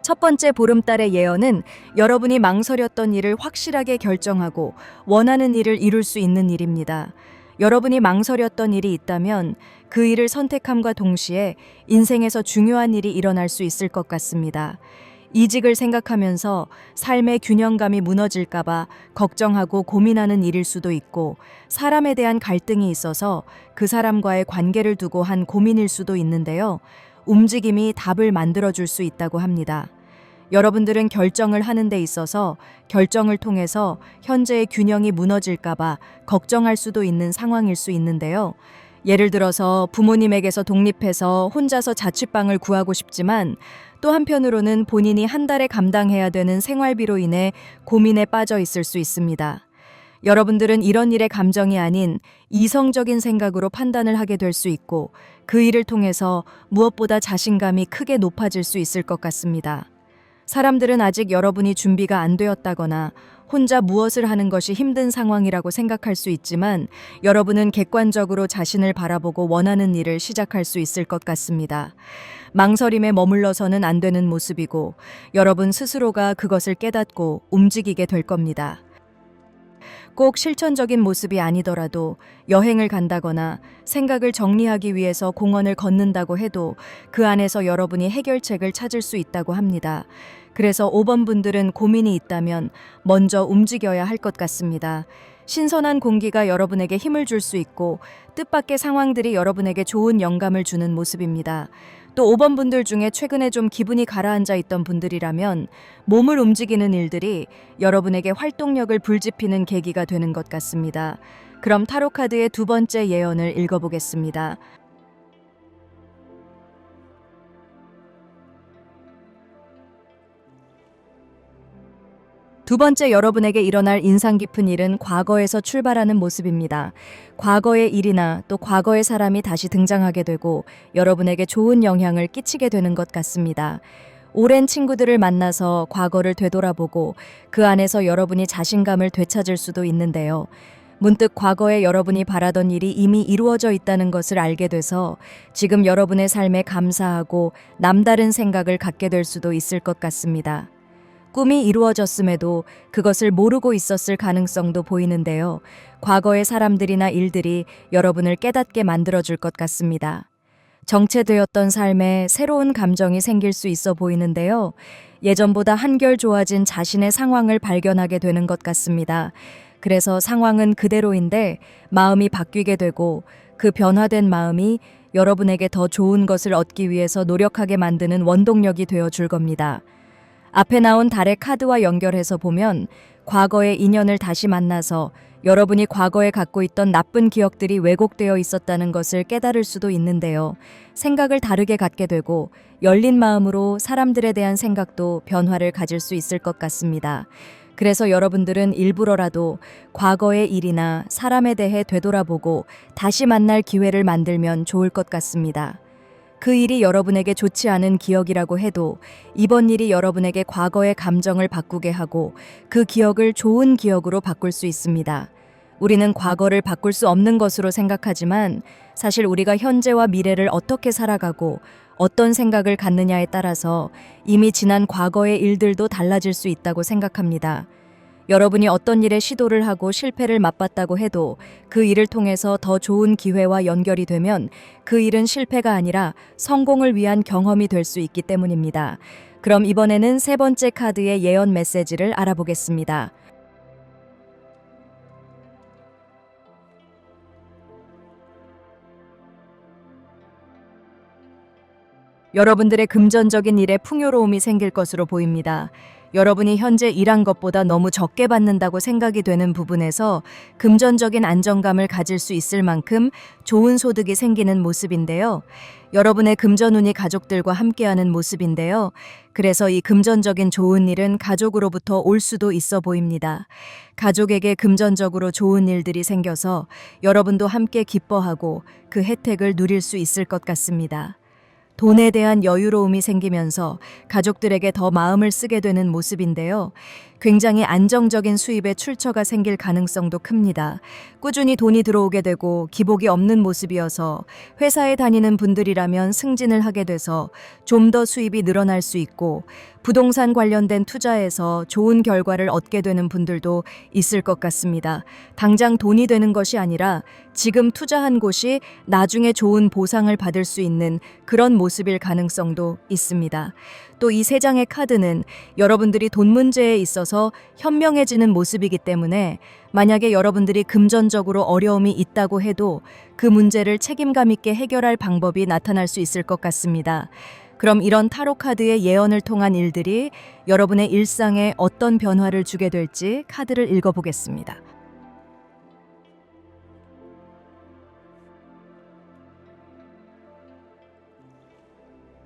첫 번째 보름달의 예언은 여러분이 망설였던 일을 확실하게 결정하고 원하는 일을 이룰 수 있는 일입니다. 여러분이 망설였던 일이 있다면 그 일을 선택함과 동시에 인생에서 중요한 일이 일어날 수 있을 것 같습니다. 이직을 생각하면서 삶의 균형감이 무너질까봐 걱정하고 고민하는 일일 수도 있고 사람에 대한 갈등이 있어서 그 사람과의 관계를 두고 한 고민일 수도 있는데요. 움직임이 답을 만들어줄 수 있다고 합니다. 여러분들은 결정을 하는 데 있어서 결정을 통해서 현재의 균형이 무너질까봐 걱정할 수도 있는 상황일 수 있는데요. 예를 들어서 부모님에게서 독립해서 혼자서 자취방을 구하고 싶지만 또 한편으로는 본인이 한 달에 감당해야 되는 생활비로 인해 고민에 빠져 있을 수 있습니다. 여러분들은 이런 일의 감정이 아닌 이성적인 생각으로 판단을 하게 될 수 있고 그 일을 통해서 무엇보다 자신감이 크게 높아질 수 있을 것 같습니다. 사람들은 아직 여러분이 준비가 안 되었다거나 혼자 무엇을 하는 것이 힘든 상황이라고 생각할 수 있지만 여러분은 객관적으로 자신을 바라보고 원하는 일을 시작할 수 있을 것 같습니다. 망설임에 머물러서는 안 되는 모습이고 여러분 스스로가 그것을 깨닫고 움직이게 될 겁니다. 꼭 실천적인 모습이 아니더라도 여행을 간다거나 생각을 정리하기 위해서 공원을 걷는다고 해도 그 안에서 여러분이 해결책을 찾을 수 있다고 합니다. 그래서 5번 분들은 고민이 있다면 먼저 움직여야 할 것 같습니다. 신선한 공기가 여러분에게 힘을 줄 수 있고 뜻밖의 상황들이 여러분에게 좋은 영감을 주는 모습입니다. 또 5번 분들 중에 최근에 좀 기분이 가라앉아 있던 분들이라면 몸을 움직이는 일들이 여러분에게 활동력을 불지피는 계기가 되는 것 같습니다. 그럼 타로 카드의 두 번째 예언을 읽어보겠습니다. 두 번째, 여러분에게 일어날 인상 깊은 일은 과거에서 출발하는 모습입니다. 과거의 일이나 또 과거의 사람이 다시 등장하게 되고 여러분에게 좋은 영향을 끼치게 되는 것 같습니다. 오랜 친구들을 만나서 과거를 되돌아보고 그 안에서 여러분이 자신감을 되찾을 수도 있는데요. 문득 과거에 여러분이 바라던 일이 이미 이루어져 있다는 것을 알게 돼서 지금 여러분의 삶에 감사하고 남다른 생각을 갖게 될 수도 있을 것 같습니다. 꿈이 이루어졌음에도 그것을 모르고 있었을 가능성도 보이는데요. 과거의 사람들이나 일들이 여러분을 깨닫게 만들어줄 것 같습니다. 정체되었던 삶에 새로운 감정이 생길 수 있어 보이는데요. 예전보다 한결 좋아진 자신의 상황을 발견하게 되는 것 같습니다. 그래서 상황은 그대로인데 마음이 바뀌게 되고 그 변화된 마음이 여러분에게 더 좋은 것을 얻기 위해서 노력하게 만드는 원동력이 되어 줄 겁니다. 앞에 나온 달의 카드와 연결해서 보면 과거의 인연을 다시 만나서 여러분이 과거에 갖고 있던 나쁜 기억들이 왜곡되어 있었다는 것을 깨달을 수도 있는데요. 생각을 다르게 갖게 되고 열린 마음으로 사람들에 대한 생각도 변화를 가질 수 있을 것 같습니다. 그래서 여러분들은 일부러라도 과거의 일이나 사람에 대해 되돌아보고 다시 만날 기회를 만들면 좋을 것 같습니다. 그 일이 여러분에게 좋지 않은 기억이라고 해도 이번 일이 여러분에게 과거의 감정을 바꾸게 하고 그 기억을 좋은 기억으로 바꿀 수 있습니다. 우리는 과거를 바꿀 수 없는 것으로 생각하지만 사실 우리가 현재와 미래를 어떻게 살아가고 어떤 생각을 갖느냐에 따라서 이미 지난 과거의 일들도 달라질 수 있다고 생각합니다. 여러분이 어떤 일에 시도를 하고 실패를 맛봤다고 해도 그 일을 통해서 더 좋은 기회와 연결이 되면 그 일은 실패가 아니라 성공을 위한 경험이 될 수 있기 때문입니다. 그럼 이번에는 세 번째 카드의 예언 메시지를 알아보겠습니다. 여러분들의 금전적인 일에 풍요로움이 생길 것으로 보입니다. 여러분이 현재 일한 것보다 너무 적게 받는다고 생각이 되는 부분에서 금전적인 안정감을 가질 수 있을 만큼 좋은 소득이 생기는 모습인데요. 여러분의 금전운이 가족들과 함께하는 모습인데요. 그래서 이 금전적인 좋은 일은 가족으로부터 올 수도 있어 보입니다. 가족에게 금전적으로 좋은 일들이 생겨서 여러분도 함께 기뻐하고 그 혜택을 누릴 수 있을 것 같습니다. 돈에 대한 여유로움이 생기면서 가족들에게 더 마음을 쓰게 되는 모습인데요. 굉장히 안정적인 수입의 출처가 생길 가능성도 큽니다. 꾸준히 돈이 들어오게 되고 기복이 없는 모습이어서 회사에 다니는 분들이라면 승진을 하게 돼서 좀 더 수입이 늘어날 수 있고 부동산 관련된 투자에서 좋은 결과를 얻게 되는 분들도 있을 것 같습니다. 당장 돈이 되는 것이 아니라 지금 투자한 곳이 나중에 좋은 보상을 받을 수 있는 그런 모습일 가능성도 있습니다. 또 이 세 장의 카드는 여러분들이 돈 문제에 있어서 현명해지는 모습이기 때문에 만약에 여러분들이 금전적으로 어려움이 있다고 해도 그 문제를 책임감 있게 해결할 방법이 나타날 수 있을 것 같습니다. 그럼 이런 타로 카드의 예언을 통한 일들이 여러분의 일상에 어떤 변화를 주게 될지 카드를 읽어보겠습니다.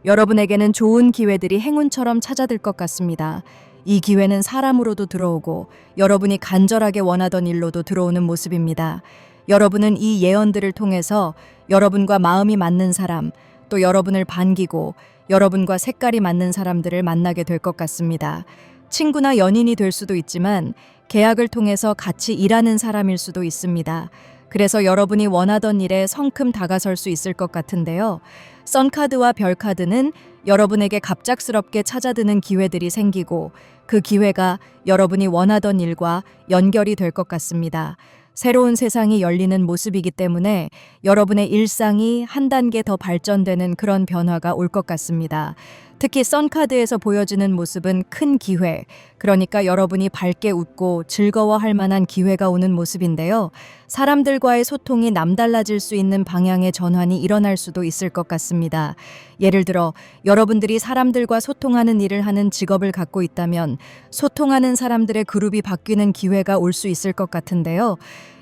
여러분에게는 좋은 기회들이 행운처럼 찾아들 것 같습니다. 이 기회는 사람으로도 들어오고 여러분이 간절하게 원하던 일로도 들어오는 모습입니다. 여러분은 이 예언들을 통해서 여러분과 마음이 맞는 사람, 또 여러분을 반기고 여러분과 색깔이 맞는 사람들을 만나게 될 것 같습니다. 친구나 연인이 될 수도 있지만 계약을 통해서 같이 일하는 사람일 수도 있습니다. 그래서 여러분이 원하던 일에 성큼 다가설 수 있을 것 같은데요. 선카드와 별카드는 여러분에게 갑작스럽게 찾아드는 기회들이 생기고 그 기회가 여러분이 원하던 일과 연결이 될 것 같습니다. 새로운 세상이 열리는 모습이기 때문에 여러분의 일상이 한 단계 더 발전되는 그런 변화가 올 것 같습니다. 특히 선카드에서 보여지는 모습은 큰 기회, 그러니까 여러분이 밝게 웃고 즐거워할 만한 기회가 오는 모습인데요. 사람들과의 소통이 남달라질 수 있는 방향의 전환이 일어날 수도 있을 것 같습니다. 예를 들어 여러분들이 사람들과 소통하는 일을 하는 직업을 갖고 있다면 소통하는 사람들의 그룹이 바뀌는 기회가 올 수 있을 것 같은데요.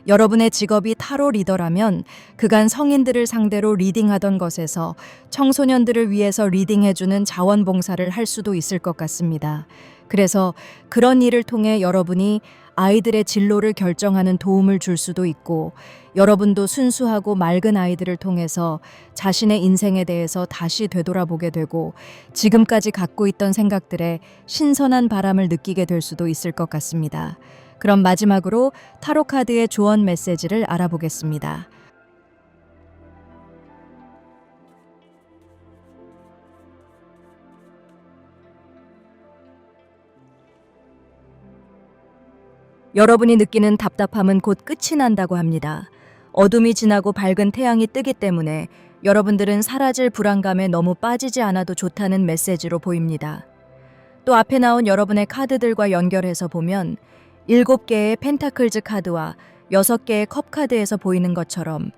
여러분의 직업이 타로 리더라면 그간 성인들을 상대로 리딩하던 것에서 청소년들을 위해서 리딩해주는 자원봉사를 할 수도 있을 것 같습니다. 그래서 그런 일을 통해 여러분이 아이들의 진로를 결정하는 도움을 줄 수도 있고 여러분도 순수하고 맑은 아이들을 통해서 자신의 인생에 대해서 다시 되돌아보게 되고 지금까지 갖고 있던 생각들에 신선한 바람을 느끼게 될 수도 있을 것 같습니다. 그럼 마지막으로 타로 카드의 조언 메시지를 알아보겠습니다. 여러분이 느끼는 답답함은 곧 끝이 난다고 합니다. 어둠이 지나고 밝은 태양이 뜨기 때문에 여러분들은 사라질 불안감에 너무 빠지지 않아도 좋다는 메시지로 보입니다. 또 앞에 나온 여러분의 카드들과 연결해서 보면 7개의 펜타클즈 카드와 6개의 컵 카드에서 보이는 것처럼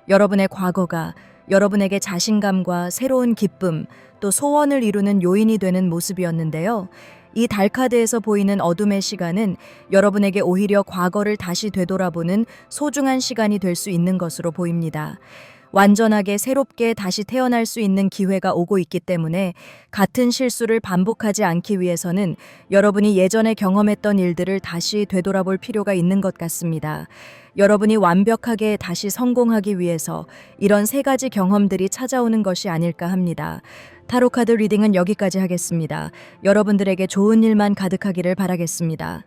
여러분의 과거가 여러분에게 자신감과 새로운 기쁨, 또 소원을 이루는 요인이 되는 모습이었는데요. 이 달 카드에서 보이는 어둠의 시간은 여러분에게 오히려 과거를 다시 되돌아보는 소중한 시간이 될 수 있는 것으로 보입니다. 완전하게 새롭게 다시 태어날 수 있는 기회가 오고 있기 때문에 같은 실수를 반복하지 않기 위해서는 여러분이 예전에 경험했던 일들을 다시 되돌아볼 필요가 있는 것 같습니다. 여러분이 완벽하게 다시 성공하기 위해서 이런 3가지 경험들이 찾아오는 것이 아닐까 합니다. 타로카드 리딩은 여기까지 하겠습니다. 여러분들에게 좋은 일만 가득하기를 바라겠습니다.